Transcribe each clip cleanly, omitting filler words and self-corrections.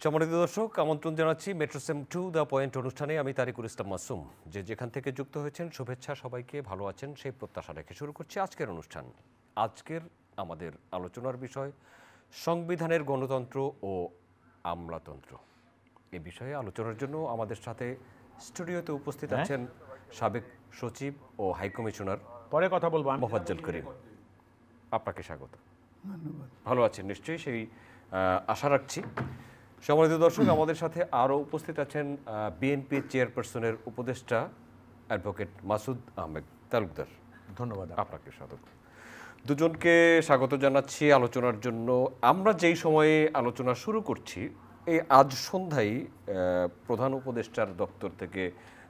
সম্মানিত দর্শক, আমন্ত্রণ জানাচ্ছি মেট্রোসেম টু দ্য পয়েন্ট অনুষ্ঠানে। আমি তারিকুল ইসলাম মাসুম। যেখান থেকে যুক্ত হয়েছেন শুভেচ্ছা, সবাইকে ভালো আছেন সেই প্রত্যাশা রেখে শুরু করছি আজকের অনুষ্ঠান। আজকের আমাদের আলোচনার বিষয় সংবিধানের গণতন্ত্র ও আমলাতন্ত্র। এ বিষয়ে আলোচনার জন্য আমাদের সাথে স্টুডিওতে উপস্থিত আছেন সাবেক সচিব ও হাইকমিশনার পরে কথা বলবো মোফাজ্জল করিম। আপনাকে স্বাগত। ধন্যবাদ। ভালো আছেন নিশ্চয়ই, সেই আশা রাখছি। সম্মানিত দর্শক, আমাদের সাথে আরও উপস্থিত আছেন বিএনপি চেয়ারপারসনের উপদেষ্টা অ্যাডভোকেট মাসুদ আহমেদ তালুকদার। ধন্যবাদ আপনাকে স্বাগত। দুজনকে স্বাগত জানাচ্ছি আলোচনার জন্য। আমরা যেই সময়ে আলোচনা শুরু করছি, এই আজ সন্ধ্যায় প্রধান উপদেষ্টার দপ্তর থেকে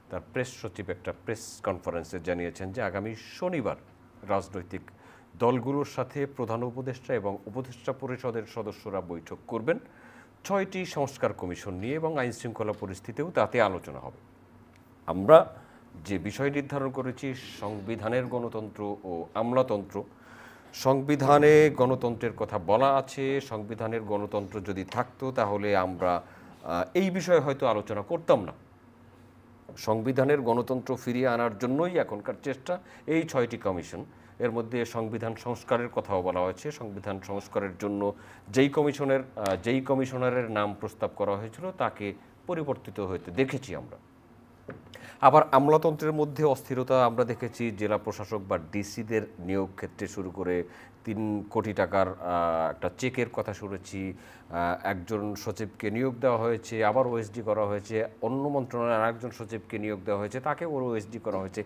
তার প্রেস সচিব একটা প্রেস কনফারেন্সে জানিয়েছেন যে আগামী শনিবার রাজনৈতিক দলগুলোর সাথে প্রধান উপদেষ্টা এবং উপদেষ্টা পরিষদের সদস্যরা বৈঠক করবেন 6টি সংস্কার কমিশন নিয়ে এবং আইন শৃঙ্খলা পরিস্থিতিও তাতে আলোচনা হবে। আমরা যে বিষয় নির্ধারণ করেছি সংবিধানের গণতন্ত্র ও আমলাতন্ত্র। সংবিধানে গণতন্ত্রের কথা বলা আছে, সংবিধানের গণতন্ত্র যদি থাকতো তাহলে আমরা এই বিষয়ে হয়তো আলোচনা করতাম না। সংবিধানের গণতন্ত্র ফিরিয়ে আনার জন্যই এখনকার চেষ্টা এই 6টি কমিশন। এর মধ্যে সংবিধান সংস্কারের কথাও বলা হয়েছে। সংবিধান সংস্কারের জন্য যেই কমিশনারের নাম প্রস্তাব করা হয়েছিল তাকে পরিবর্তিত হতে দেখেছি আমরা। আবার আমলাতন্ত্রের মধ্যে অস্থিরতা আমরা দেখেছি। জেলা প্রশাসক বা ডিসিদের নিয়োগ ক্ষেত্রে শুরু করে 3 কোটি টাকার একটা চেকের কথা শুনেছি। একজন সচিবকে নিয়োগ দেওয়া হয়েছে, আবার ওএসডি করা হয়েছে। অন্য মন্ত্রণালয়ের আরেকজন সচিবকে নিয়োগ দেওয়া হয়েছে, তাকে ওএসডি করা হয়েছে।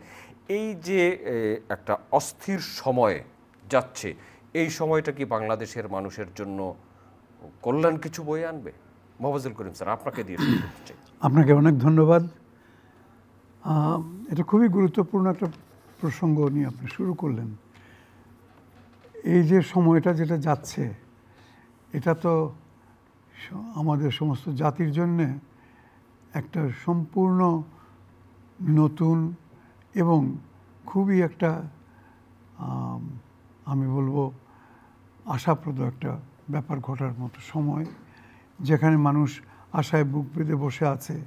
এই যে একটা অস্থির সময় যাচ্ছে, এই সময়টা কি বাংলাদেশের মানুষের জন্য কল্যাণ কিছু বয়ে আনবে? মোফাজ্জল করিম স্যার, আপনাকে দিয়ে শুরু করতে চাই। আপনাকে অনেক ধন্যবাদ। এটা খুবই গুরুত্বপূর্ণ একটা প্রসঙ্গ নিয়ে আপনি শুরু করলেন। এই যে সময়টা যেটা যাচ্ছে, এটা তো আমাদের সমস্ত জাতির জন্যে একটা সম্পূর্ণ নতুন এবং খুবই একটা আমি বলবো আশাপ্রদ একটা ব্যাপার ঘটার মতো সময়, যেখানে মানুষ আশায় বুক বেঁধে বসে আছে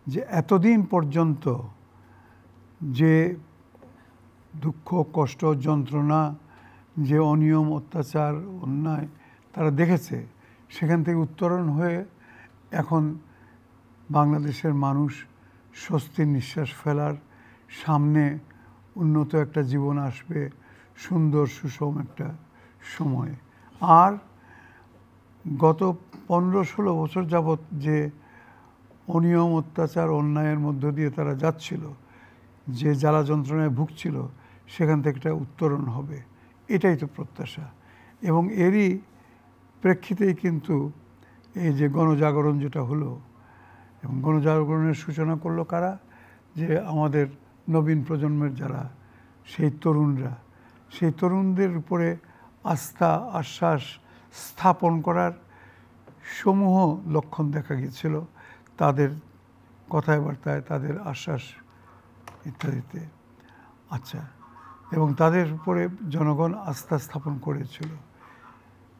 যে এতদিন পর্যন্ত যে দুঃখ, কষ্ট, যন্ত্রণা, যে অনিয়ম, অত্যাচার, অন্যায় তারা দেখেছে, সেখান থেকে উত্তরণ হয়ে এখন বাংলাদেশের মানুষ স্বস্তির নিঃশ্বাস ফেলার, সামনে উন্নত একটা জীবন আসবে, সুন্দর সুষম একটা সময়। আর গত 15-16 বছর যাবৎ যে অনিয়ম, অত্যাচার, অন্যায়ের মধ্য দিয়ে তারা যাচ্ছিল, যে জ্বালা যন্ত্রণায় ভুগছিল, সেখান থেকে একটা উত্তরণ হবে, এটাই তো প্রত্যাশা। এবং এরই প্রেক্ষিতেই কিন্তু এই যে গণজাগরণ যেটা হলো, এবং গণজাগরণের সূচনা করলো কারা? যে আমাদের নবীন প্রজন্মের যারা সেই তরুণরা, সেই তরুণদের উপরে আস্থা, আশ্বাস স্থাপন করার সমূহ লক্ষণ দেখা গিয়েছিল তাদের কথায় বার্তায়, তাদের আশ্বাস ইত্যাদিতে। আচ্ছা, এবং তাদের উপরে জনগণ আস্থা স্থাপন করেছিল।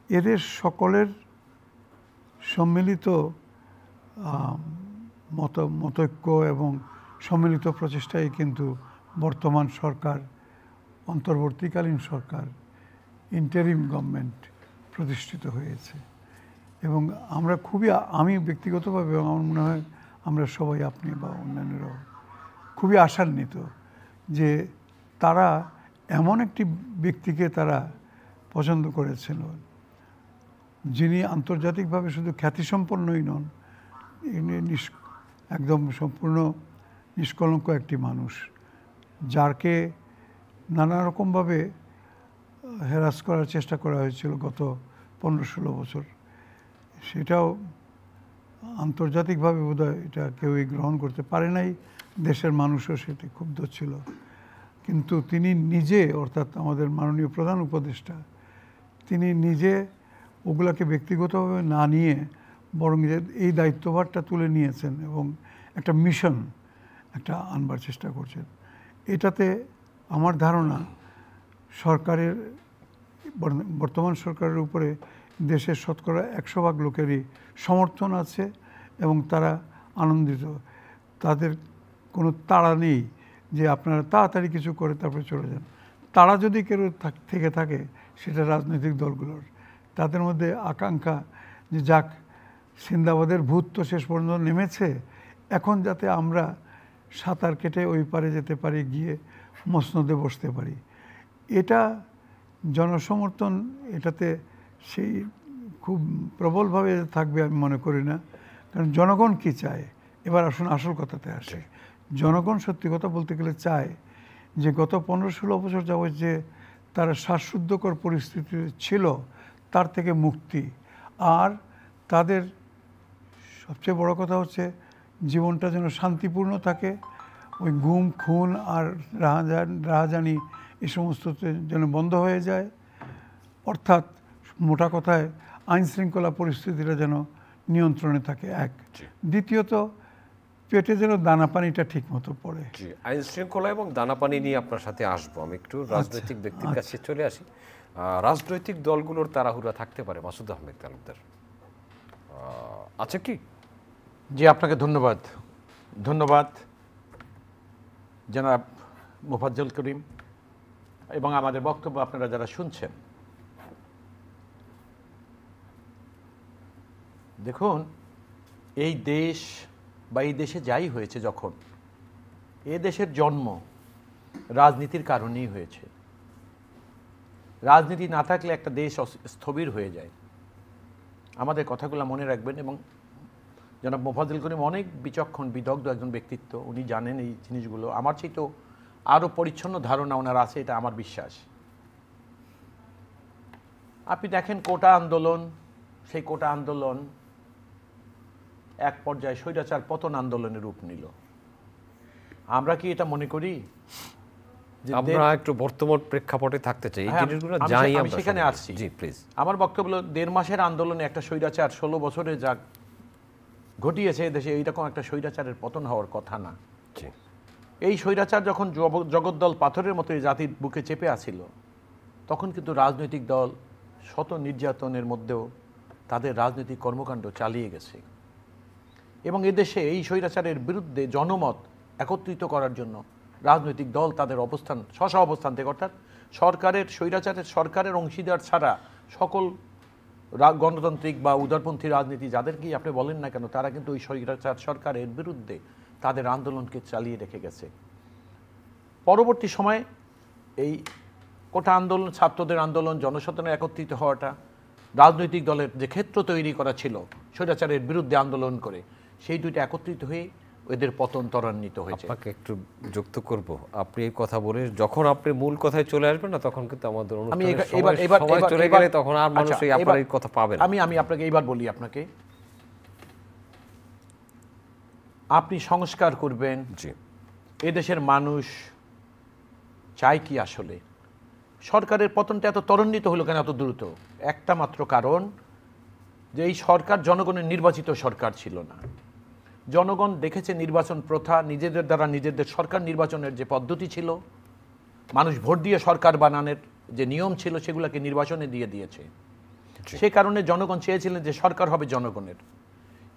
এদের সকলের সম্মিলিত মতৈক্য এবং সম্মিলিত প্রচেষ্টাই কিন্তু বর্তমান সরকার, অন্তর্বর্তীকালীন সরকার, ইন্টারিম গভর্নমেন্ট প্রতিষ্ঠিত হয়েছে। এবং আমরা আমি ব্যক্তিগতভাবে, আমার মনে হয় আমরা সবাই, আপনি বা অন্যান্যরাও খুবই আশান্বিত যে তারা এমন একটি ব্যক্তিকে তারা পছন্দ করেছিল যিনি আন্তর্জাতিকভাবে শুধু খ্যাতিসম্পন্নই নন, একদম সম্পূর্ণ নিষ্কলঙ্ক একটি মানুষ, যাকে নানা রকমভাবে হ্যারাস করার চেষ্টা করা হয়েছিল গত 15-16 বছর। সেটাও আন্তর্জাতিকভাবে বোধহয় এটা কেউই গ্রহণ করতে পারে নাই, দেশের মানুষও সেটি ক্ষুব্ধ ছিল। কিন্তু তিনি নিজে, অর্থাৎ আমাদের মাননীয় প্রধান উপদেষ্টা, তিনি নিজে ওগুলাকে ব্যক্তিগতভাবে না নিয়ে বরং এই দায়িত্বভারটা তুলে নিয়েছেন এবং একটা মিশন একটা আনবার চেষ্টা করছেন। এটাতে আমার ধারণা সরকারের, বর্তমান সরকারের উপরে দেশের শতকরা 100% লোকেরই সমর্থন আছে এবং তারা আনন্দিত। তাদের কোনো তাড়া নেই যে আপনারা তাড়াতাড়ি কিছু করে তারপরে চলে যান। তারা যদি কেউ থেকে থাকে সেটা রাজনৈতিক দলগুলোর। তাদের মধ্যে আকাঙ্ক্ষা যে যাক, সিন্দাবাদের ভূত তো শেষ পর্যন্ত নেমেছে, এখন যাতে আমরা সাঁতার কেটে ওই পারে যেতে পারি, গিয়ে মসনদে বসতে পারি। এটা জনসমর্থন এটাতে সেই খুব প্রবলভাবে থাকবে আমি মনে করি না। কারণ জনগণ কি চায়, এবার আসুন আসল কথাতে আসে। জনগণ সত্যি কথা বলতে গেলে চায় যে গত 15-16 বছর যাবত যে তারা শ্বাসরুদ্ধকর পরিস্থিতি ছিল তার থেকে মুক্তি। আর তাদের সবচেয়ে বড় কথা হচ্ছে জীবনটা যেন শান্তিপূর্ণ থাকে, ওই গুম খুন আর রাহাজানি এই সমস্ত যেন বন্ধ হয়ে যায়। অর্থাৎ মোটা কথায় আইন শৃঙ্খলা পরিস্থিতিটা যেন নিয়ন্ত্রণে থাকে, এক। দ্বিতীয়ত পেটে যেন দানা পানিটা ঠিক মতো পড়ে। আইন শৃঙ্খলা এবং দানা পানি নিয়ে আপনার সাথে আসবো। আমি একটু রাজনৈতিক ব্যক্তির কাছে চলে আসি। রাজনৈতিক দলগুলোর তাড়াহুড়া থাকতে পারে মাসুদ আহমেদ তালুকদার, আছে কি? জি, আপনাকে ধন্যবাদ। ধন্যবাদ জনাব মোফাজ্জল করিম এবং আমাদের বক্তব্য আপনারা যারা শুনছেন। দেখুন, এই দেশ বা এই দেশে যাই হয়েছে, যখন এ দেশের জন্ম রাজনীতির কারণেই হয়েছে। রাজনীতি না থাকলে একটা দেশ স্থবির হয়ে যায়। আমাদের কথাগুলো মনে রাখবেন। এবং জনাব মোফাজ্জল করিম অনেক বিচক্ষণ বিদগ্ধ একজন ব্যক্তিত্ব, উনি জানেন এই জিনিসগুলো। আমার চেয়ে আরও পরিচ্ছন্ন ধারণা ওনার আছে, এটা আমার বিশ্বাস। আপনি দেখেন কোটা আন্দোলন, সেই কোটা আন্দোলন এক পর্যায়ে স্বৈরাচার পতন আন্দোলনের রূপ নিল। আমরা কি এটা মনে করি? আমরা একটু বর্তমান প্রেক্ষাপটে থাকতে চাই, এই জিনিসগুলো যাই আমি সেখানে আসছি। জি প্লিজ। আমার বক্তব্য হলো 1.5 মাসের আন্দোলনে একটা স্বৈরাচার 16 বছরে যা ঘটিয়েছে দেশে, এইরকম একটা স্বৈরাচারের পতন হওয়ার কথা না। এই স্বৈরাচার যখন জগদ্দল পাথরের মতো এই জাতির বুকে চেপে আছিল, তখন কিন্তু রাজনৈতিক দল শত নির্যাতনের মধ্যেও তাদের রাজনৈতিক কর্মকাণ্ড চালিয়ে গেছে। এবং এদেশে এই স্বৈরাচারের বিরুদ্ধে জনমত একত্রিত করার জন্য রাজনৈতিক দল তাদের অবস্থান অবস্থান থেকে, অর্থাৎ সরকারের স্বৈরাচারের সরকারের অংশীদার ছাড়া সকল গণতান্ত্রিক বা উদারপন্থী রাজনীতি যাদেরকেই আপনি বলেন না কেন, তারা কিন্তু ওই স্বৈরাচার সরকারের বিরুদ্ধে তাদের আন্দোলনকে চালিয়ে রেখে গেছে। পরবর্তী সময়ে এই কোটা আন্দোলন, ছাত্রদের আন্দোলন, জনসাধারণের একত্রিত হওয়াটা, রাজনৈতিক দলের যে ক্ষেত্র তৈরি করা ছিল স্বৈরাচারের বিরুদ্ধে আন্দোলন করে, সেই দুইটা একত্রিত হয়ে এদের পতন ত্বরান্বিত হয়েছে। আপনাকে একটু যুক্ত করব। আপনি এই কথা বলে যখন আপনি মূল কথায় চলে আসবেন না, তখন কিন্তু আমাদের অনুষ্ঠানের চলে গেলে তখন আর মানুষ আপনার এই কথা পাবে না। আমি আপনাকে এইবার বলি, আপনাকে আপনি সংস্কার করবেন, জি, এদেশের মানুষ চায় কি আসলে? সরকারের পতনটা এত ত্বরান্বিত হলো কেন এত দ্রুত? একটা মাত্র কারণ, যে এই সরকার জনগণের নির্বাচিত সরকার ছিল না। জনগণ দেখেছে নির্বাচন প্রথা, নিজেদের দ্বারা নিজেদের সরকার নির্বাচনের যে পদ্ধতি ছিল, মানুষ ভোট দিয়ে সরকার বানানোর যে নিয়ম ছিল, সেগুলোকে নির্বাচনে দিয়ে দিয়েছে। সে কারণে জনগণ চেয়েছিলেন যে সরকার হবে জনগণের।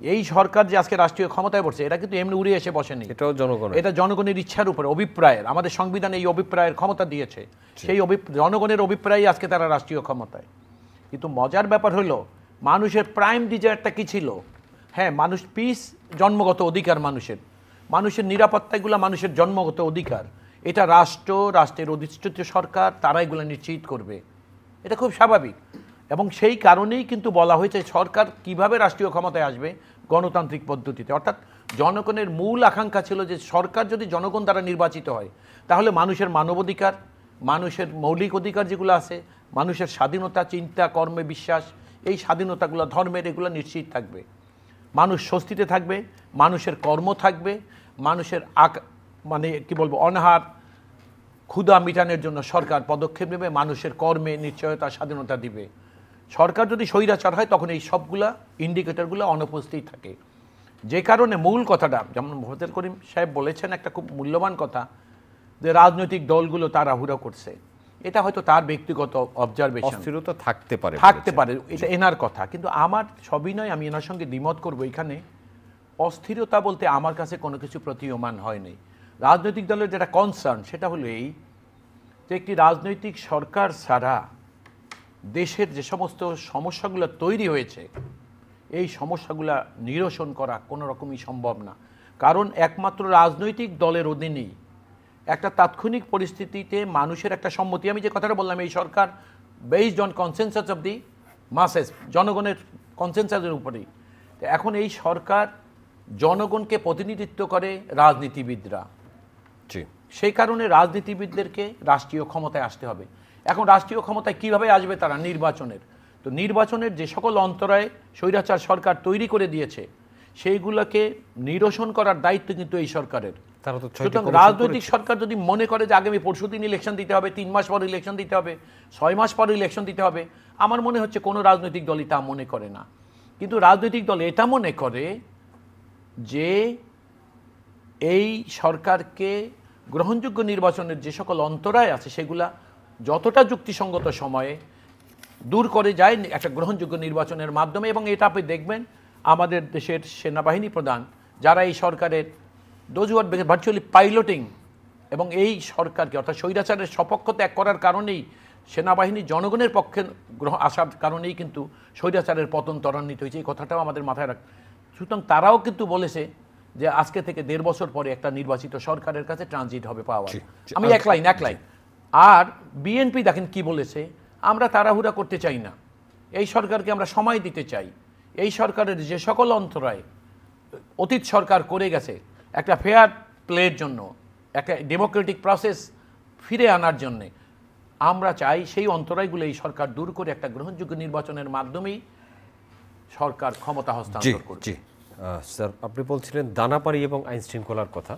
এই সরকার যে আজকে রাষ্ট্রীয় ক্ষমতায় বসছে, এটা কিন্তু এমনি উড়ে এসে বসেনি, এটাও জনগণের, এটা জনগণের ইচ্ছার উপরে, অভিপ্রায়ের। আমাদের সংবিধান এই অভিপ্রায়ের ক্ষমতা দিয়েছে, সেই জনগণের অভিপ্রায়ই আজকে তারা রাষ্ট্রীয় ক্ষমতায়। কিন্তু মজার ব্যাপার হলো, মানুষের প্রাইম ডিজায়ারটা কি ছিল? হ্যাঁ, মানুষ পিস, জন্মগত অধিকার মানুষের নিরাপত্তাগুলো মানুষের জন্মগত অধিকার। এটা রাষ্ট্রের অধিষ্ঠিত সরকার তারা এগুলো নিশ্চিত করবে, এটা খুব স্বাভাবিক। এবং সেই কারণেই কিন্তু বলা হয়েছে সরকার কিভাবে রাষ্ট্রীয় ক্ষমতায় আসবে, গণতান্ত্রিক পদ্ধতিতে। অর্থাৎ জনগণের মূল আকাঙ্ক্ষা ছিল যে সরকার যদি জনগণ দ্বারা নির্বাচিত হয়, তাহলে মানুষের মানবাধিকার, মানুষের মৌলিক অধিকার যেগুলো আছে, মানুষের স্বাধীনতা, চিন্তা, কর্মে বিশ্বাস, এই স্বাধীনতাগুলো, ধর্মের, এগুলো নিশ্চিত থাকবে। মানুষ স্বস্তিতে থাকবে, মানুষের কর্ম থাকবে, মানুষের অনাহার ক্ষুধা মিটানোর জন্য সরকার পদক্ষেপ নেবে, মানুষের কর্মে নিশ্চয়তা, স্বাধীনতা দিবে। সরকার যদি স্বৈরাচার হয়, তখন এই সবগুলা ইন্ডিকেটরগুলো অনুপস্থিত থাকে। যে কারণে মূল কথাটা, যেমন মোফাজ্জল করিম সাহেব বলেছেন একটা খুব মূল্যবান কথা, যে রাজনৈতিক দলগুলো তাড়াহুড়ো করছে। এটা হয়তো তার ব্যক্তিগত অবজারভেশন, অস্থিরতা থাকতে পারে এটা এনার কথা। কিন্তু আমার সবিনয় আমি এনার সঙ্গে দ্বিমত করব। এখানে অস্থিরতা বলতে আমার কাছে কোনো কিছু প্রতীয়মান হয়নি। রাজনৈতিক দলের যেটা কনসার্ন সেটা হলো এই যে একটি রাজনৈতিক সরকার ছাড়া দেশের যে সমস্ত সমস্যাগুলো তৈরি হয়েছে এই সমস্যাগুলো নিরসন করা কোনো রকমই সম্ভব না। কারণ একমাত্র রাজনৈতিক দলের অধীনেই একটা তাৎক্ষণিক পরিস্থিতিতে মানুষের একটা সম্মতি, আমি যে কথাটা বললাম, এই সরকার based on consensus of the masses, জনগণের কনসেনসাসের উপরেই। এখন এই সরকার জনগণকে প্রতিনিধিত্ব করে রাজনীতিবিদরা, সেই কারণে রাজনীতিবিদদেরকে রাষ্ট্রীয় ক্ষমতায় আসতে হবে। এখন রাষ্ট্রীয় ক্ষমতায় কিভাবে আসবে তারা? নির্বাচনের। তো নির্বাচনের যে সকল অন্তরায় স্বৈরাচার সরকার তৈরি করে দিয়েছে সেইগুলোকে নিরসন করার দায়িত্ব কিন্তু এই সরকারের। সুতরাং রাজনৈতিক সরকার যদি মনে করে যে আগামী পরশুদিন ইলেকশন দিতে হবে, 3 মাস পর ইলেকশন দিতে হবে, 6 মাস পর ইলেকশন দিতে হবে, আমার মনে হচ্ছে কোনো রাজনৈতিক দলই তা মনে করে না। কিন্তু রাজনৈতিক দল এটা মনে করে যে এই সরকারকে গ্রহণযোগ্য নির্বাচনের যে সকল অন্তরায় আছে সেগুলা যতটা যুক্তিসঙ্গত সময়ে দূর করে যায় একটা গ্রহণযোগ্য নির্বাচনের মাধ্যমে। এবং এটা আপনি দেখবেন আমাদের দেশের সেনাবাহিনী প্রধান যারা এই সরকারের দোজুয়ার ভার্চুয়ালি পাইলটিং এবং এই সরকারকে অর্থাৎ স্বৈরাচারের সপক্ষ ত্যাগ করার কারণেই সেনাবাহিনী জনগণের পক্ষে আসার কারণেই কিন্তু স্বৈরাচারের পতন ত্বরান্বিত হয়েছে, এই কথাটাও আমাদের মাথায় রাখ। সুতরাং তারাও কিন্তু বলেছে যে আজকে থেকে 1.5 বছর পরে একটা নির্বাচিত সরকারের কাছে ট্রানজিট হবে পাওয়ার। আমি এক লাইন। আর বিএনপি দেখেন কি বলেছে, আমরা তাড়াহুড়া করতে চাই না, এই সরকারকে আমরা সময় দিতে চাই। এই সরকারের যে সকল অন্তরায় অতীত সরকার করে গেছে একটা ফেয়ার প্লের জন্য, একটা ডেমোক্রেটিক প্রসেস ফিরে আনার জন্যে আমরা চাই সেই অন্তরায়গুলো এই সরকার দূর করে একটা গ্রহণযোগ্য নির্বাচনের মাধ্যমেই সরকার ক্ষমতা হস্তান্তর করবে। স্যার, আপনি বলছিলেন দানাপাড়ি এবং আইন শৃঙ্খলার কথা।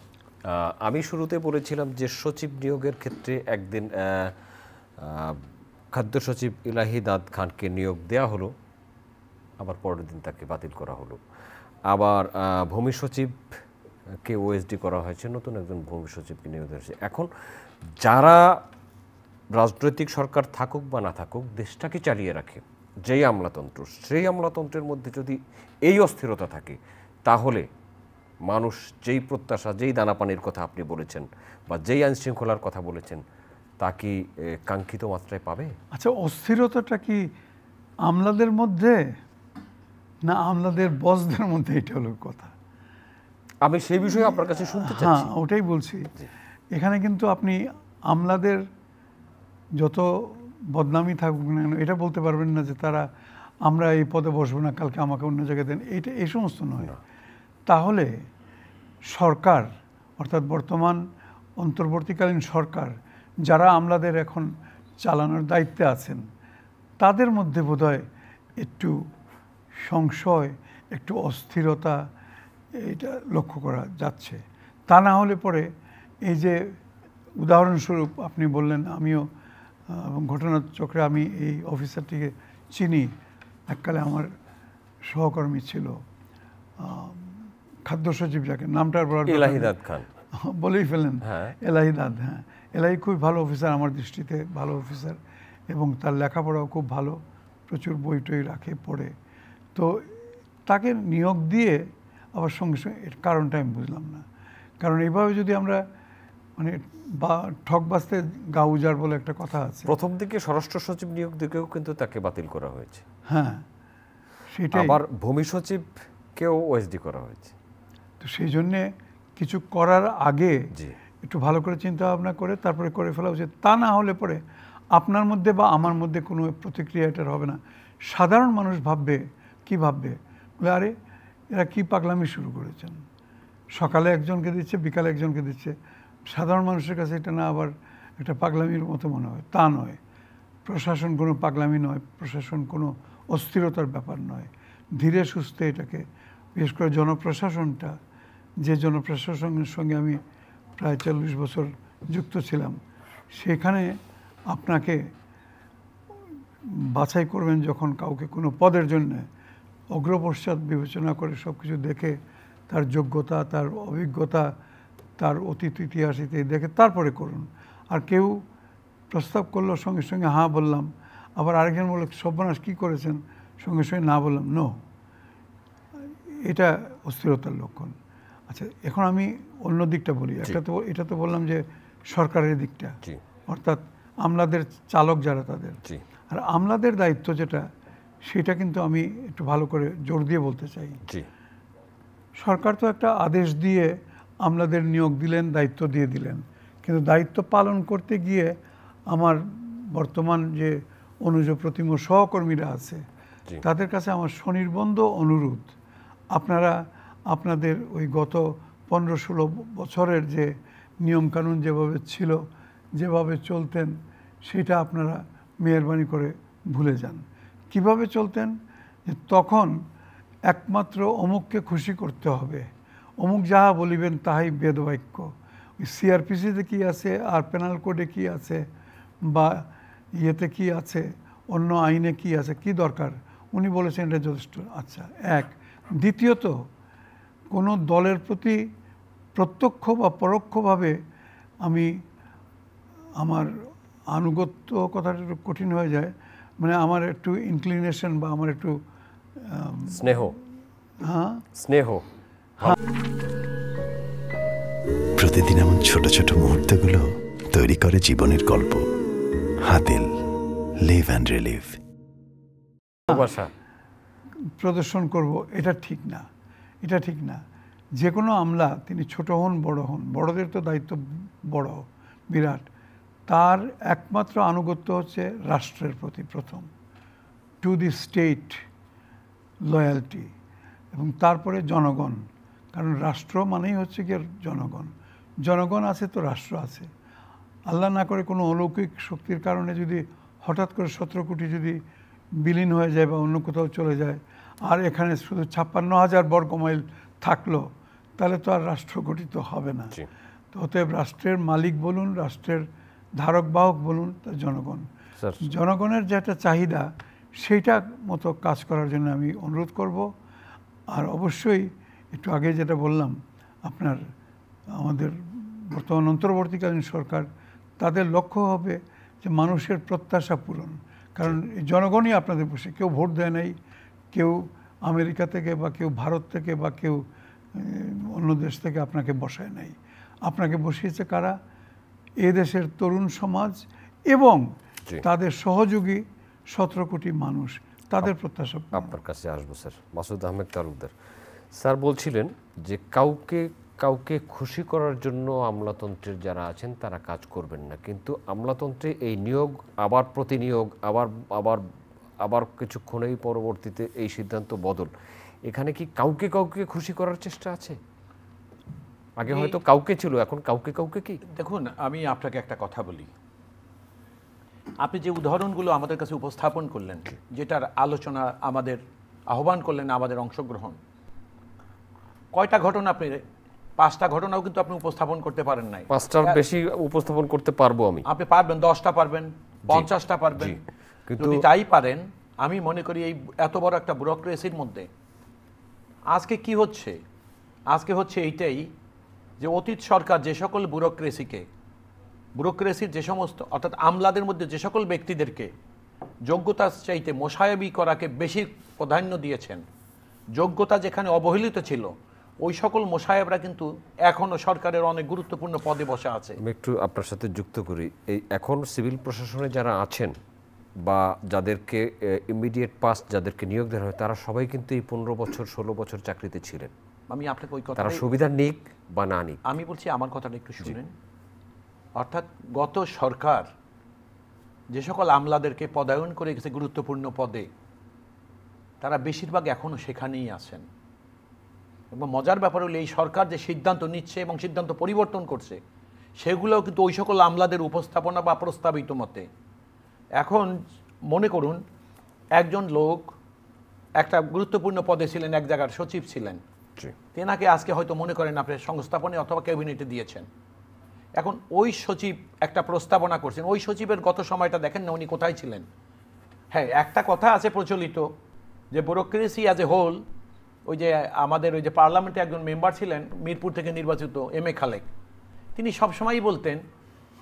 আমি শুরুতে বলেছিলাম যে সচিব নিয়োগের ক্ষেত্রে একদিন খাদ্য সচিব ইলাহি দাদ খানকে নিয়োগ দেওয়া হলো, আবার পরের দিন তাকে বাতিল করা হলো। আবার ভূমি সচিবকে ওএসডি করা হয়েছে, নতুন একজন ভূমি সচিবকে নিয়োগ দেওয়া হয়েছে। এখন যারা রাজনৈতিক সরকার থাকুক বা না থাকুক, দেশটাকে চালিয়ে রাখে যেই আমলাতন্ত্র, সেই আমলাতন্ত্রের মধ্যে যদি এই অস্থিরতা থাকে তাহলে মানুষ যেই প্রত্যাশা, যেই দানাপানির কথা আপনি বলেছেন বা যেই আইন শৃঙ্খলার কথা বলেছেন তা কি কাঙ্ক্ষিত মাত্রায় পাবে? আচ্ছা, অস্থিরতাটা কি আমলাদের মধ্যে না আমলাদের বসদের মধ্যে? এটা হলো কথা। আমি সেই বিষয়ে আপনার কাছে শুনতে চাচ্ছি। হ্যাঁ, ওটাই বলছি। এখানে কিন্তু আপনি আমলাদের যত বদনামি থাকুক না এটা বলতে পারবেন না যে তারা আমরা এই পদে বসবো না, কালকে আমাকে অন্য জায়গায় দেন, এইটা এই সমস্ত নয়। তাহলে সরকার অর্থাৎ বর্তমান অন্তর্বর্তীকালীন সরকার যারা আমলাদের এখন চালানোর দায়িত্বে আছেন তাদের মধ্যে বোধহয় একটু সংশয়, একটু অস্থিরতা এটা লক্ষ্য করা যাচ্ছে। তা না হলে পরে এই যে উদাহরণস্বরূপ আপনি বললেন, আমিও ঘটনাচক্রে আমি এই অফিসারটিকে চিনি, এককালে আমার সহকর্মী ছিল, খাদ্য সচিব যাকে নামটা ইলাহি দাদ খান বলেই ফেলেন। এলাহি দাদ, হ্যাঁ, এলাহি খুব ভালো অফিসার, আমার দৃষ্টিতে ভালো অফিসার, এবং তার লেখাপড়াও খুব ভালো, প্রচুর বই টই রাখে, পড়ে। তো তাকে নিয়োগ দিয়ে আবার সঙ্গে সঙ্গে এর কারণটা আমি বুঝলাম না। কারণ এইভাবে যদি আমরা মানে বা ঠকবাজতে গা উজাড় বলে একটা কথা আছে, প্রথম দিকে স্বরাষ্ট্র সচিব নিয়োগ দিকেও কিন্তু তাকে বাতিল করা হয়েছে। হ্যাঁ, সেটা আবার ভূমি সচিবকেও ওএসডি করা হয়েছে। তো সেই জন্যে কিছু করার আগে একটু ভালো করে চিন্তা ভাবনা করে তারপরে করে ফেলা উচিত। তা না হলে পরে আপনার মধ্যে বা আমার মধ্যে কোনো প্রতিক্রিয়া এটার হবে না। সাধারণ মানুষ ভাববে, কি ভাববে, বলে আরে এরা কি পাগলামি শুরু করেছেন, সকালে একজনকে দিচ্ছে, বিকালে একজনকে দিচ্ছে। সাধারণ মানুষের কাছে এটা না আবার একটা পাগলামির মতো মনে হয়। তা নয়, প্রশাসন কোনো পাগলামি নয়, প্রশাসন কোনো অস্থিরতার ব্যাপার নয়। ধীরে সুস্থে এটাকে, বিশেষ করে জনপ্রশাসনটা, যে জনপ্রশাসনের সঙ্গে আমি প্রায় 40 বছর যুক্ত ছিলাম, সেখানে আপনাকে বাছাই করবেন যখন কাউকে কোনো পদের জন্য, অগ্রপশ্চাৎ বিবেচনা করে সব কিছু দেখে তার যোগ্যতা, তার অভিজ্ঞতা, তার অতীত ইতিহাস ইত্যাদি দেখে তারপরে করুন। আর কেউ প্রস্তাব করলো সঙ্গে সঙ্গে হ্যাঁ বললাম, আবার আরেকজন বললো সর্বনাশ কী করেছেন, সঙ্গে সঙ্গে না বললাম। নো, এটা অস্থিরতার লক্ষণ। আচ্ছা, এখন আমি অন্য দিকটা বলি। এটা তো বললাম যে সরকারের দিকটা, অর্থাৎ আমলাদের চালক যারা তাদের। আর আমলাদের দায়িত্ব যেটা, সেটা কিন্তু আমি একটু ভালো করে জোর দিয়ে বলতে চাই। সরকার তো একটা আদেশ দিয়ে আমলাদের নিয়োগ দিলেন, দায়িত্ব দিয়ে দিলেন, কিন্তু দায়িত্ব পালন করতে গিয়ে আমার বর্তমান যে অনুজ প্রতিম সহকর্মীরা আছে, তাদের কাছে আমার স্বনির্বন্ধ অনুরোধ, আপনারা আপনাদের ওই গত 15-16 বছরের যে নিয়মকানুন যেভাবে ছিল, যেভাবে চলতেন, সেটা আপনারা মেহরবানি করে ভুলে যান। কিভাবে চলতেন? যে তখন একমাত্র অমুককে খুশি করতে হবে, অমুক যাহা বলিবেন তাহাই বেদবাক্য। ওই সিআরপিসিতে কী আছে, আর পেনাল কোডে কী আছে, বা ইয়েতে কী আছে, অন্য আইনে কী আছে, কি দরকার, উনি বলেছেন এটা যথেষ্ট। আচ্ছা, এক। দ্বিতীয়ত, কোনো দলের প্রতি প্রত্যক্ষ বা পরোক্ষভাবে আমি আমার আনুগত্য, কথাটা একটু কঠিন হয়ে যায়, মানে আমার একটু ইনক্লিনেশন বা আমার একটু স্নেহ, হ্যাঁ স্নেহ। প্রতিদিন এমন ছোট ছোট মুহূর্তগুলো তৈরি করে জীবনের গল্প। Hatil, live and relive. প্রদর্শন করব, এটা ঠিক না, এটা ঠিক না। যে কোনো আমলা, তিনি ছোট হন বড় হন, বড়দের তো দায়িত্ব বড়, বিরাট, তার একমাত্র আনুগত্য হচ্ছে রাষ্ট্রের প্রতি প্রথম, টু দি স্টেট লয়ালটি, এবং তারপরে জনগণ। কারণ রাষ্ট্র মানেই হচ্ছে কি জনগণ, জনগণ আছে তো রাষ্ট্র আছে। আল্লাহ না করে কোনো অলৌকিক শক্তির কারণে যদি হঠাৎ করে 17 কোটি যদি বিলীন হয়ে যায় বা অন্য কোথাও চলে যায়, আর এখানে শুধু 56,000 বর্গমাইল থাকলো, তাহলে তো আর রাষ্ট্র গঠিত হবে না। তো অতএব রাষ্ট্রের মালিক বলুন, রাষ্ট্রের ধারক বাহক বলুন, তা জনগণ। জনগণের যে একটা চাহিদা, সেইটা মতো কাজ করার জন্য আমি অনুরোধ করব। আর অবশ্যই একটু আগে যেটা বললাম, আপনার আমাদের বর্তমান অন্তর্বর্তীকালীন সরকার, তাদের লক্ষ্য হবে যে মানুষের প্রত্যাশা পূরণ। কারণ জনগণই আপনাদের বসে, কেউ ভোট দেয় নাই, কেউ আমেরিকা থেকে বা কেউ ভারত থেকে বা কেউ অন্য দেশ থেকে আপনাকে বসায় নাই। আপনাকে বসিয়েছে কারা? এদেশের তরুণ সমাজ এবং তাদের সহযোগী 17 কোটি মানুষ, তাদের প্রত্যাশা। আপনার কাছে আসবো স্যার। মাসুদ আহমেদ তালুকদার স্যার বলছিলেন যে কাউকে খুশি করার জন্য আমলাতন্ত্রের যারা আছেন তারা কাজ করবেন না, কিন্তু আমলাতন্ত্রে এই নিয়োগ, আবার প্রতিনিয়োগ, আবার কিছুক্ষণেই পরবর্তীতে এই সিদ্ধান্ত বদল, এখানে কি কাউকে খুশি করার চেষ্টা আছে? আগে হয়তো কাউকে ছিল, এখন কাউকে কি? দেখুন, আমি আপনাকে একটা কথা বলি। আপনি যে উদাহরণগুলো আমাদের কাছে উপস্থাপন করলেন, যেটার আলোচনা আমাদের আহ্বান করলেন, আমাদের অংশগ্রহণ, কয়টা ঘটনা আপনি, 5টা ঘটনাও কিন্তু আপনি উপস্থাপন করতে পারেন নাই। 5টার বেশি উপস্থাপন করতে পারবো আমি। আপনি পারবেন, 10টা পারবেন, 50টা পারবেন। যদি তাই পারেন, আমি মনে করি এই এত বড় একটা ব্যুরোক্রেসির মধ্যে আজকে কি হচ্ছে, আজকে হচ্ছে এইটাই যে অতীত সরকার যে সকল ব্যুরোক্রেসির যে সমস্ত, অর্থাৎ আমলাদের মধ্যে যে সকল ব্যক্তিদেরকে যোগ্যতার চাইতে মোসায়েবি করাকে বেশি প্রাধান্য দিয়েছেন, যোগ্যতা যেখানে অবহেলিত ছিল, ওই সকল মোসায়েবরা কিন্তু এখনও সরকারের অনেক গুরুত্বপূর্ণ পদে বসে আছে। আমি একটু আপনার সাথে যুক্ত করি। এই এখন সিভিল প্রশাসনে যারা আছেন বা যাদেরকে ইমিডিয়েট পাস্ট যাদেরকে নিয়োগ দেওয়া হয়, তারা সবাই কিন্তু এই 15 বছর 16 বছর চাকরিতে ছিলেন। আমি আপনাকে ওই কথা, তারা সুবিধা নিক বা না নিক, আমি বলছি আমার কথাটা একটু শুনেন। অর্থাৎ গত সরকার যে সকল আমলাদেরকে পদায়ন করে গেছে গুরুত্বপূর্ণ পদে, তারা বেশিরভাগ এখনও সেখানেই আছেন। এবং মজার ব্যাপার হলো, এই সরকার যে সিদ্ধান্ত নিচ্ছে এবং সিদ্ধান্ত পরিবর্তন করছে, সেগুলোও কিন্তু ওই সকল আমলাদের উপস্থাপনা বা প্রস্তাবিত মতে। এখন মনে করুন, একজন লোক একটা গুরুত্বপূর্ণ পদে ছিলেন, এক জায়গার সচিব ছিলেন, তেনাকে আজকে হয়তো মনে করেন আপনি সংস্থাপনে অথবা ক্যাবিনেটে দিয়েছেন। এখন ওই সচিব একটা প্রস্তাবনা করছেন, ওই সচিবের গত সময়টা দেখেন না, উনি কোথায় ছিলেন। হ্যাঁ, একটা কথা আছে প্রচলিত যে ব্যুরোক্রেসি অ্যাজ এ হোল, ওই যে আমাদের ওই যে পার্লামেন্টে একজন মেম্বার ছিলেন মিরপুর থেকে নির্বাচিত, এম এ খালেক, তিনি সবসময়ই বলতেন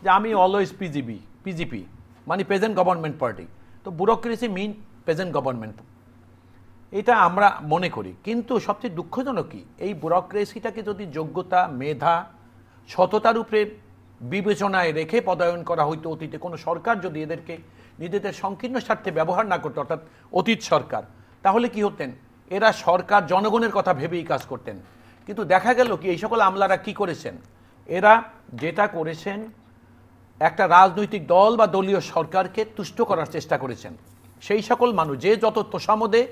যে আমি অলওয়েজ পিজিবি, পিজিপি মানে প্রেজেন্ট গভর্নমেন্ট পার্টি, তো ব্যুরোক্রেসি মিন প্রেজেন্ট গভর্নমেন্ট, এটা আমরা মনে করি। কিন্তু সবচেয়ে দুঃখজনক কি, এই ব্যুরোক্রেসিটাকে যদি যোগ্যতা, মেধা, সততার উপরে বিবেচনায় রেখে পদায়ন করা হইতো অতীতে, কোনো সরকার যদি এদেরকে নিজেদের সংকীর্ণ স্বার্থে ব্যবহার না করতো, অর্থাৎ অতীত সরকার, তাহলে কি হতেন, এরা সরকার জনগণের কথা ভেবেই কাজ করতেন। কিন্তু দেখা গেল কি, এই সকল আমলারা কি করেছেন, এরা যেটা করেছেন একটা রাজনৈতিক দল বা দলীয় সরকারকে তুষ্ট করার চেষ্টা করেছেন। সেই সকল মানুষ যে যত তোষামদে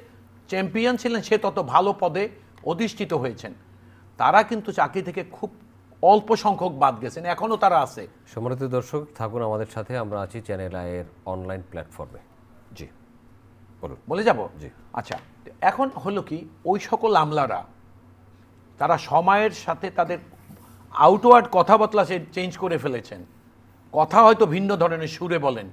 চ্যাম্পিয়ন ছিলেন সে তত ভালো পদে অধিষ্ঠিত হয়েছেন, তারা কিন্তু চাকরি থেকে খুব অল্প সংখ্যক বাদ গেছেন, এখনও তারা আছে। সম্মানিত দর্শক, থাকুন আমাদের সাথে, আমরা আছি চ্যানেল আইয়ের অনলাইন প্ল্যাটফর্মে। জি বলুন। বলে যাব? জি। আচ্ছা, এখন হলো কি, ওই সকল আমলারা তারা সময়ের সাথে তাদের আউটওয়ার্ড কথাবার্তা চেঞ্জ করে ফেলেছেন, কথা হয়তো ভিন্ন ধরনের সুরে বলেন,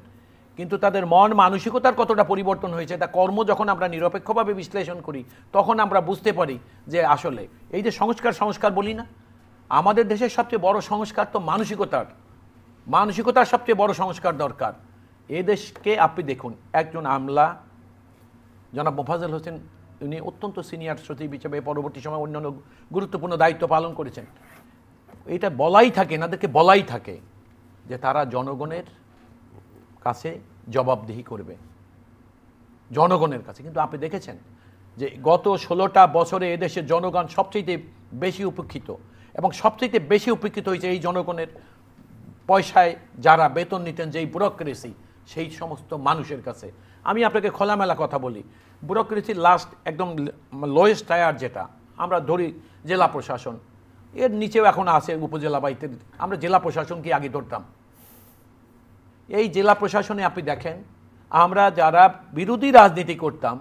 কিন্তু তাদের মন মানসিকতার কতটা পরিবর্তন হয়েছে তা কর্ম যখন আমরা নিরপেক্ষভাবে বিশ্লেষণ করি তখন আমরা বুঝতে পারি যে আসলে এই যে সংস্কার বলি না, আমাদের দেশের সবচেয়ে বড় সংস্কার তো মানসিকতার সবচেয়ে বড় সংস্কার দরকার। এ দেশকে আপনি দেখুন, একজন আমলা জনাব মোফাজ্জল হোসেন, উনি অত্যন্ত সিনিয়র সচিব হিসেবে পরবর্তী সময় অন্যান্য গুরুত্বপূর্ণ দায়িত্ব পালন করেছেন। এটা বলাই থাকে, এনাদেরকে বলাই থাকে যে তারা জনগণের কাছে জবাবদিহি করবে, জনগণের কাছে। কিন্তু আপনি দেখেছেন যে গত 16টা বছরে এদেশের জনগণ সবচেয়ে বেশি উপেক্ষিত, এবং সবচেয়ে বেশি উপেক্ষিত হয়েছে এই জনগণের পয়সায় যারা বেতন নিতেন, যেই ব্যুরোক্রেসি, সেই সমস্ত মানুষের কাছে। আমি আপনাকে খোলামেলা কথা বলি, ব্যুরোক্রেসির লাস্ট একদম লোয়েস্ট টায়ার যেটা আমরা ধরি জেলা প্রশাসন, এর নিচেও এখন আছে উপজেলা বা ইত্যাদি, আমরা জেলা প্রশাসনকে আগে ধরতাম। এই জেলা প্রশাসনে আপনি দেখেন, আমরা যারা বিরোধী রাজনীতি করতাম,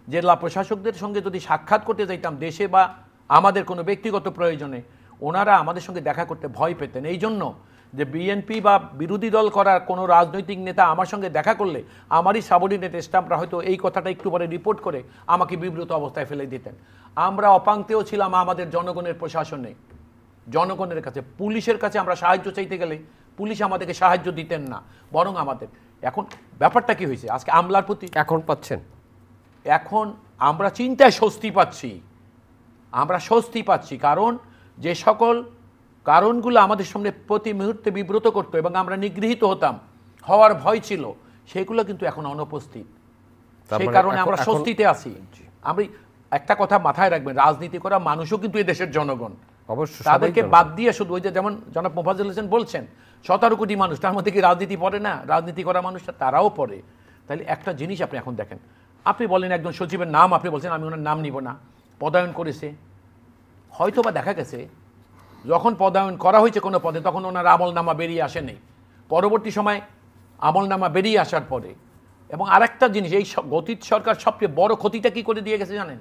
জেলা প্রশাসকদের সঙ্গে যদি সাক্ষাৎ করতে যাইতাম দেশে বা আমাদের কোনো ব্যক্তিগত প্রয়োজনে, ওনারা আমাদের সঙ্গে দেখা করতে ভয় পেতেন। এই জন্য যে বিএনপি বা বিরোধী দল করার কোনো রাজনৈতিক নেতা আমার সঙ্গে দেখা করলে আমারই সাবঅর্ডিনেট স্টাফরা হয়তো এই কথাটা একটু পরে রিপোর্ট করে আমাকে বিব্রত অবস্থায় ফেলে দিতেন। আমরা অপাংক্তেও ছিলাম আমাদের জনগণের প্রশাসনে, জনগণের কাছে। পুলিশের কাছে আমরা সাহায্য চাইতে গেলে পুলিশ আমাদেরকে সাহায্য দিতেন না, বরং আমাদের। এখন ব্যাপারটা কি হয়েছে, আজকে আমলার প্রতি এখন পাচ্ছেন, এখন আমরা চিন্তায় স্বস্তি পাচ্ছি, কারণ যে সকল কারণগুলো আমাদের সামনে প্রতি মুহূর্তে বিব্রত করতো এবং আমরা নিগৃহীত হওয়ার ভয় ছিল, সেগুলো কিন্তু এখন অনুপস্থিত। সেই কারণে আমরা স্বস্তিতে আছি। আমি একটা কথা মাথায় রাখবেন, রাজনীতি করা মানুষও কিন্তু এই দেশের জনগণ, অবশ্যই তাদেরকে বাদ দিয়ে শুধু ওই যে যেমন জনাব মোফাজ্জল হোসেন বলছেন 17 কোটি মানুষ, তার মধ্যে কি রাজনীতি পড়ে না? রাজনীতি করা মানুষটা তারাও পড়ে। তাহলে একটা জিনিস আপনি এখন দেখেন, আপনি বলেন একজন সচিবের নাম, আপনি বলছেন আমি ওনার নাম নিব না, পদায়ন করেছে, হয়তো বা দেখা গেছে যখন পদায়ন করা হয়েছে কোনো পদে তখন ওনার আমলনামা বেরিয়ে আসেনি, পরবর্তী সময় আমলনামা বেরিয়ে আসার পরে। এবং আরেকটা জিনিস, এই গতিত সরকার সবচেয়ে বড় ক্ষতিটা কি করে দিয়ে গেছে জানেন?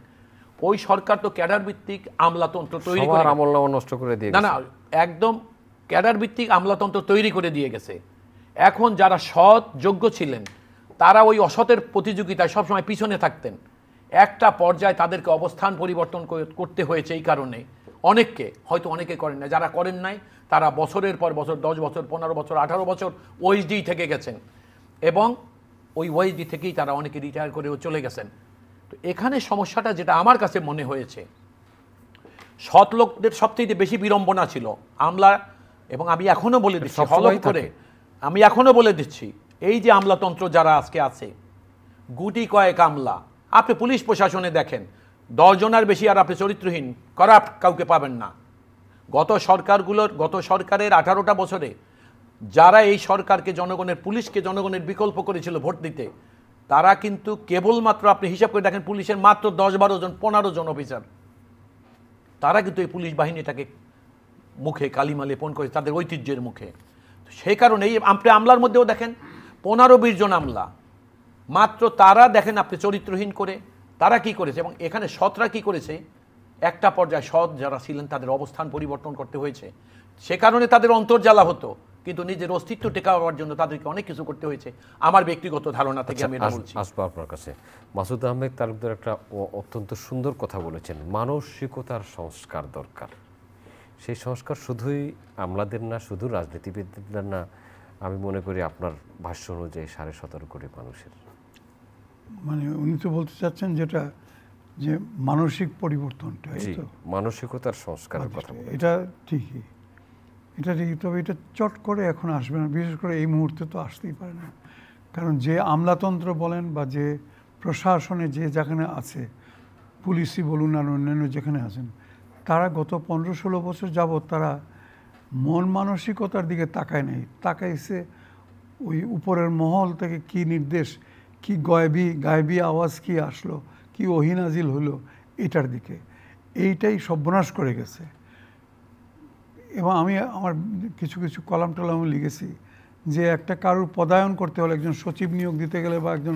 ওই সরকার তো ক্যাডার ভিত্তিক আমলাতন্ত্র তৈরি করে আমলনামা নষ্ট করে দিয়ে না একদম ক্যাডার ভিত্তিক আমলাতন্ত্র তৈরি করে দিয়ে গেছে। এখন যারা সৎ যোগ্য ছিলেন তারা ওই অসতের প্রতিযোগিতায় সবসময় পিছনে থাকতেন। একটা পর্যায়ে তাদেরকে অবস্থান পরিবর্তন করতে হয়েছে। এই কারণে অনেকে করেন না, যারা করেন নাই তারা বছরের পর বছর 10 বছর 15 বছর 18 বছর ওএইচডি থেকে গেছেন, এবং ওই ওএইচডি থেকেই তারা অনেকে রিটায়ার করেও চলে গেছেন। তো এখানে সমস্যাটা যেটা আমার কাছে মনে হয়েছে, সৎ লোকদের সবচেয়ে বেশি বিড়ম্বনা ছিল আমলা। এবং আমি এখনো বলে দিচ্ছি, আমি এখনো বলে দিচ্ছি, এই যে আমলাতন্ত্র যারা আজকে আছে, গুটি কয়েক আমলা, আপনি পুলিশ প্রশাসনে দেখেন 10 জনের বেশি আর আপনি চরিত্রহীন করাপ্ট কাউকে পাবেন না। গত সরকারের 18টা বছরে যারা এই সরকারকে পুলিশকে জনগণের বিকল্প করেছিল ভোট দিতে, তারা কিন্তু কেবলমাত্র আপনি হিসাব করে দেখেন পুলিশের মাত্র 10-12 জন 15 জন অফিসার, তারা কিন্তু এই পুলিশ বাহিনীটাকে মুখে কালিমা লেপন করে তাদের ঐতিহ্যের মুখে। সেই কারণে এই আপনি আমলার মধ্যেও দেখেন 15-20 জন আমলা মাত্র, তারা দেখেন আপনি চরিত্রহীন করে তারা কি করেছে। এবং এখানে সৎরা কি করেছে, একটা পর্যায়ে সৎ যারা ছিলেন তাদের অবস্থান পরিবর্তন করতে হয়েছে, সে কারণে তাদের অন্তর্জ্বালা হতো, কিন্তু নিজের অস্তিত্ব টেকাবার জন্য তাদেরকে অনেক কিছু করতে হয়েছে। আমার ব্যক্তিগত ধারণা থেকে আমি এটা বলছি। আসবো আপনার কাছে। মাসুদ আহমেদ তালুকদার একটা অত্যন্ত সুন্দর কথা বলেছেন, মানসিকতার সংস্কার দরকার। সেই সংস্কার শুধুই আমলাদের না, শুধু রাজনীতিবিদদের না, আমি মনে করি আপনার ভাষ্য অনুযায়ী 17.5 কোটি মানুষের। মানে উনি তো বলতে চাচ্ছেন যেটা যে মানসিক পরিবর্তনটা, এই তো মানসিকতার সংস্কারের কথা বলেন। এটা ঠিকই, এটা ঠিকই, তবে এটা চট করে এখন আসবে না, বিশেষ করে এই মুহূর্তে তো আসতেই পারে না। কারণ যে আমলাতন্ত্র বলেন বা যে প্রশাসনে যে যেখানে আছে, পুলিশই বলুন আর অন্যান্য যেখানে আছেন, তারা গত 15-16 বছর যাবৎ তারা মন মানসিকতার দিকে তাকায় নেই, তাকাইছে ওই উপরের মহল থেকে কি নির্দেশ, কি গায়বী আওয়াজ কি আসলো, কি ওহিনাজিল হলো, এটার দিকে। এইটাই সর্বনাশ করে গেছে। এবং আমি আমার কিছু কিছু কলাম টলাম লিখেছি যে একটা কারুর পদায়ন করতে হলে, একজন সচিব নিয়োগ দিতে গেলে বা একজন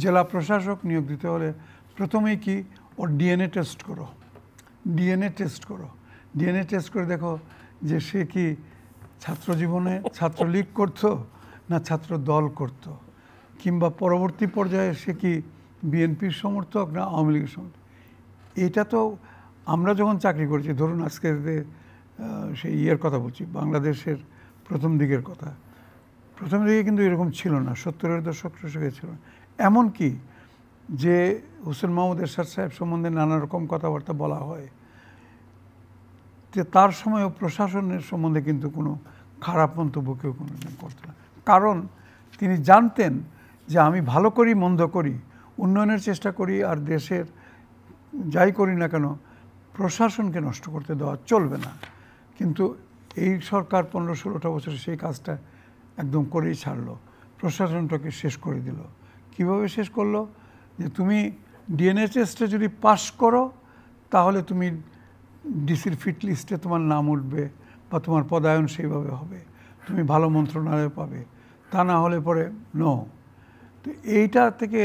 জেলা প্রশাসক নিয়োগ দিতে হলে প্রথমেই কি ওর ডিএনএ টেস্ট করো, ডিএনএ টেস্ট করো, ডিএনএ টেস্ট করে দেখো যে সে কি ছাত্র জীবনে ছাত্রলীগ করতো না ছাত্র দল করতো, কিংবা পরবর্তী পর্যায়ে সে কি বিএনপির সমর্থক না আওয়ামী লীগের সমর্থক। এটা তো আমরা যখন চাকরি করেছি, ধরুন আজকে সেই ইয়ের কথা বলছি, বাংলাদেশের প্রথম দিকের কথা, প্রথম দিকে কিন্তু এরকম ছিল না, 70-এর দশক ছিল না। এমনকি যে হোসেন মাহমুদ এরশাদ সাহেব সম্বন্ধে নানা রকম কথাবার্তা বলা হয়, যে তার সময়ও প্রশাসনের সম্বন্ধে কিন্তু কোনো খারাপ মন্তব্য কেউ কোনোদিন করতো না। কারণ তিনি জানতেন যে আমি ভালো করি মন্দ করি, উন্নয়নের চেষ্টা করি, আর দেশের যাই করি না কেন প্রশাসনকে নষ্ট করতে দেওয়া চলবে না। কিন্তু এই সরকার 15-16টা বছরে সেই কাজটা একদম করেই ছাড়লো, প্রশাসনটাকে শেষ করে দিল। কিভাবে শেষ করলো? যে তুমি ডিএনএ টেস্টে যদি পাস করো তাহলে তুমি ডিসির ফিট লিস্টে তোমার নাম উঠবে বা তোমার পদায়ন সেইভাবে হবে, তুমি ভালো মন্ত্রণালয় পাবে, তা না হলে পরে নো। তো এইটা থেকে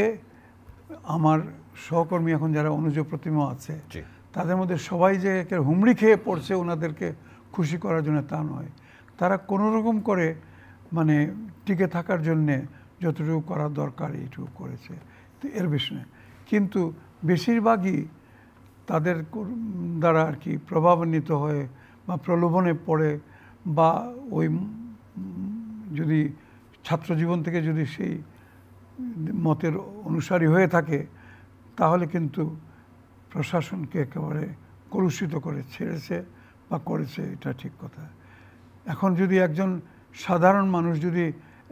আমার সহকর্মী এখন যারা অনুজ প্রতিমা আছে, তাদের মধ্যে সবাই যে হুমড়ি খেয়ে পড়ছে ওনাদেরকে খুশি করার জন্য তা নয়, তারা কোনো রকম করে মানে টিকে থাকার জন্যে যতটুকু করা দরকার এইটুকু করেছে, তো এর বেশি নয়। কিন্তু বেশিরভাগই তাদের দ্বারা আর কি প্রভাবান্বিত হয়ে বা প্রলোভনে পড়ে বা ওই যদি ছাত্র জীবন থেকে যদি সেই মতের অনুসারী হয়ে থাকে তাহলে কিন্তু প্রশাসনকে একেবারে কলুষিত করে ছেড়েছে বা করেছে, এটা ঠিক কথা। এখন যদি একজন সাধারণ মানুষ যদি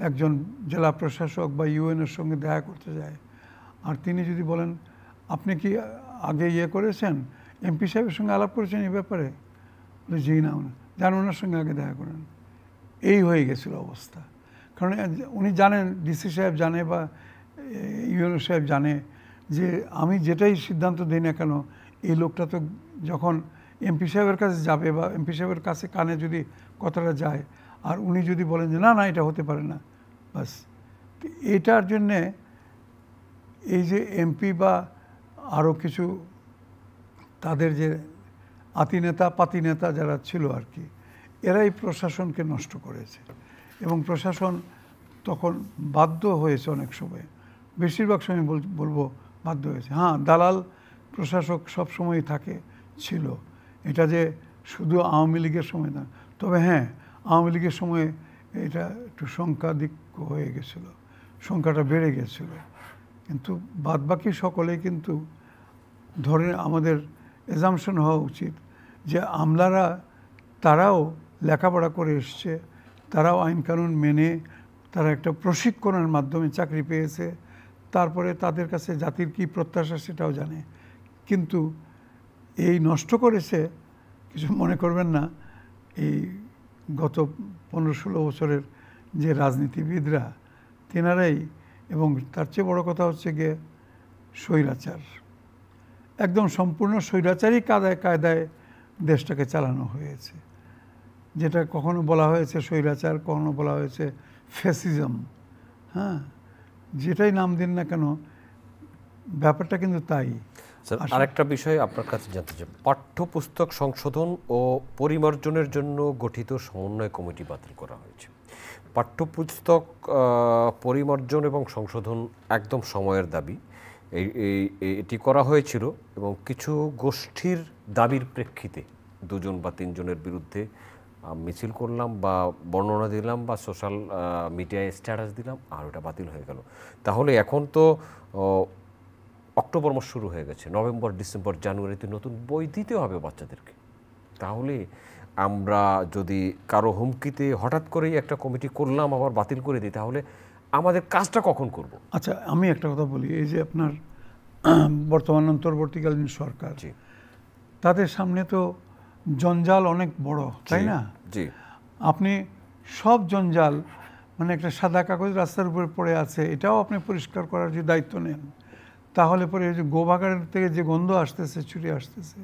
একজন জেলা প্রশাসক বা ইউএনের সঙ্গে দেখা করতে যায় আর তিনি যদি বলেন আপনি কি আগে ইয়ে করেছেন, এমপি সাহেবের সঙ্গে আলাপ করেছেন এই ব্যাপারে, বলে জি না, জান ওনার সঙ্গে আগে দেখা করেন, এই হয়ে গেছিল অবস্থা। কারণ উনি জানেন, ডিসি সাহেব জানে বা ইউএনও সাহেব জানে যে আমি যেটাই সিদ্ধান্ত দিই না কেন এই লোকটা তো যখন এমপি সাহেবের কাছে যাবে বা এমপি সাহেবের কাছে কানে যদি কথাটা যায় আর উনি যদি বলেন যে না না এটা হতে পারে না, বাস। এটার জন্যে এই যে এমপি বা আরও কিছু তাদের যে আতি নেতা পাতি নেতা যারা ছিল আর কি, এরাই প্রশাসনকে নষ্ট করেছে এবং প্রশাসন তখন বাধ্য হয়েছে অনেক সময়, বেশিরভাগ সময় বলবো বাধ্য হয়েছে। হ্যাঁ, দালাল প্রশাসক সব সময়ই ছিল, এটা যে শুধু আওয়ামী লীগের সময় না, তবে হ্যাঁ আওয়ামী লীগের সময় এটা একটু সংখ্যাধিক্য হয়ে গেছিলো, সংখ্যাটা বেড়ে গেছিল, কিন্তু বাদবাকি সকলেই কিন্তু ধরে আমাদের এজামশন হওয়া উচিত যে আমলারা তারাও লেখাপড়া করে এসছে, তারাও আইনকানুন মেনে তারা একটা প্রশিক্ষণের মাধ্যমে চাকরি পেয়েছে, তারপরে তাদের কাছে জাতির কী প্রত্যাশা সেটাও জানে। কিন্তু এই নষ্ট করেছে, কিছু মনে করবেন না, এই গত 15-16 বছরের যে রাজনীতিবিদরা তেনারাই, এবং তার চেয়ে বড় কথা হচ্ছে গিয়ে স্বৈরাচার, একদম সম্পূর্ণ স্বৈরাচারী কায়দায় দেশটাকে চালানো হয়েছে, যেটা কখনো বলা হয়েছে স্বৈরাচার, কখনো বলা হয়েছে ফ্যাসিজম। হ্যাঁ, যেটাই নাম দিন না কেন ব্যাপারটা কিন্তু তাই। আরেকটা বিষয় আপনার কাছে জানতে চাই, পাঠ্যপুস্তক সংশোধন ও পরিমার্জনের জন্য গঠিত সমন্বয় কমিটি বাতিল করা হয়েছে। পাঠ্যপুস্তক পরিমার্জন এবং সংশোধন একদম সময়ের দাবি, এটি করা হয়েছিল এবং কিছু গোষ্ঠীর দাবির প্রেক্ষিতে 2 বা 3 জনের বিরুদ্ধে মিছিল করলাম বা বর্ণনা দিলাম বা সোশ্যাল মিডিয়ায় স্ট্যাটাস দিলাম আর ওটা বাতিল হয়ে গেল। তাহলে এখন তো অক্টোবর মাস শুরু হয়ে গেছে, নভেম্বর, ডিসেম্বর, জানুয়ারিতে নতুন বই দিতে হবে বাচ্চাদেরকে। তাহলে আমরা যদি কারো হুমকিতে হঠাৎ করেই একটা কমিটি করলাম আবার বাতিল করে দিই, তাহলে আমাদের কাজটা কখন করব? আচ্ছা, আমি একটা কথা বলি, এই যে আপনার বর্তমান অন্তর্বর্তীকালীন সরকার, তাদের সামনে তো জঞ্জাল অনেক বড়, তাই না? জি। আপনি সব জঞ্জাল, মানে একটা সাদা কাগজ রাস্তার উপরে পড়ে আছে, এটাও আপনি পরিষ্কার করার যে দায়িত্ব নেন, তাহলে পরে যে গোবাগারের থেকে যে গন্ধ আসতেছে, ছুটে আসতেছে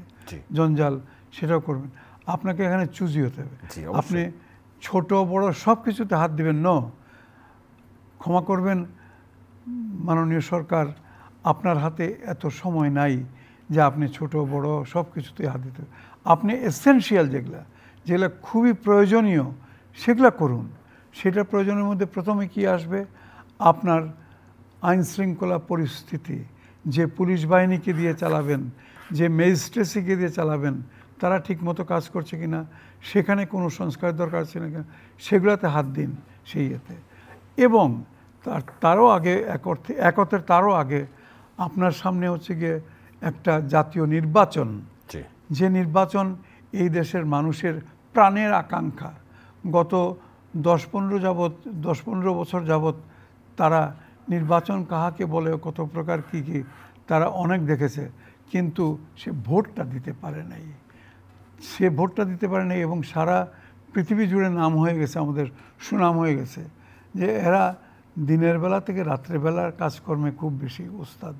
জঞ্জাল, সেটাও করবেন। আপনাকে এখানে চুজি হতে হবে। আপনি ছোট বড় সব কিছুতে হাত দিবেন। ক্ষমা করবেন মাননীয় সরকার, আপনার হাতে এত সময় নাই যে আপনি ছোট বড় সব কিছুতে হাত দিতে। আপনি এসেনশিয়াল যেগুলা খুবই প্রয়োজনীয় সেগুলা করুন। সেটা প্রয়োজনের মধ্যে প্রথমে কি আসবে? আপনার আইন শৃঙ্খলা পরিস্থিতি, যে পুলিশ বাহিনীকে দিয়ে চালাবেন, যে ম্যাজিস্ট্রেসিকে দিয়ে চালাবেন, তারা ঠিকমতো কাজ করছে কিনা, সেখানে কোনো সংস্কার দরকার আছে না কিনা, সেগুলোতে হাত দিন সেই ইয়েতে। এবং তারও আগে এক অর্থের তারও আগে আপনার সামনে হচ্ছে গিয়ে একটা জাতীয় নির্বাচন, যে নির্বাচন এই দেশের মানুষের প্রাণের আকাঙ্ক্ষা। গত 10-15 বছর যাবৎ তারা নির্বাচন কাহাকে বলে, কত প্রকার কি কি তারা অনেক দেখেছে, কিন্তু সে ভোটটা দিতে পারে নাই। এবং সারা পৃথিবী জুড়ে নাম হয়ে গেছে, আমাদের সুনাম হয়ে গেছে যে এরা দিনের বেলা থেকে রাত্রেবেলার কাজকর্মে খুব বেশি ওস্তাদ।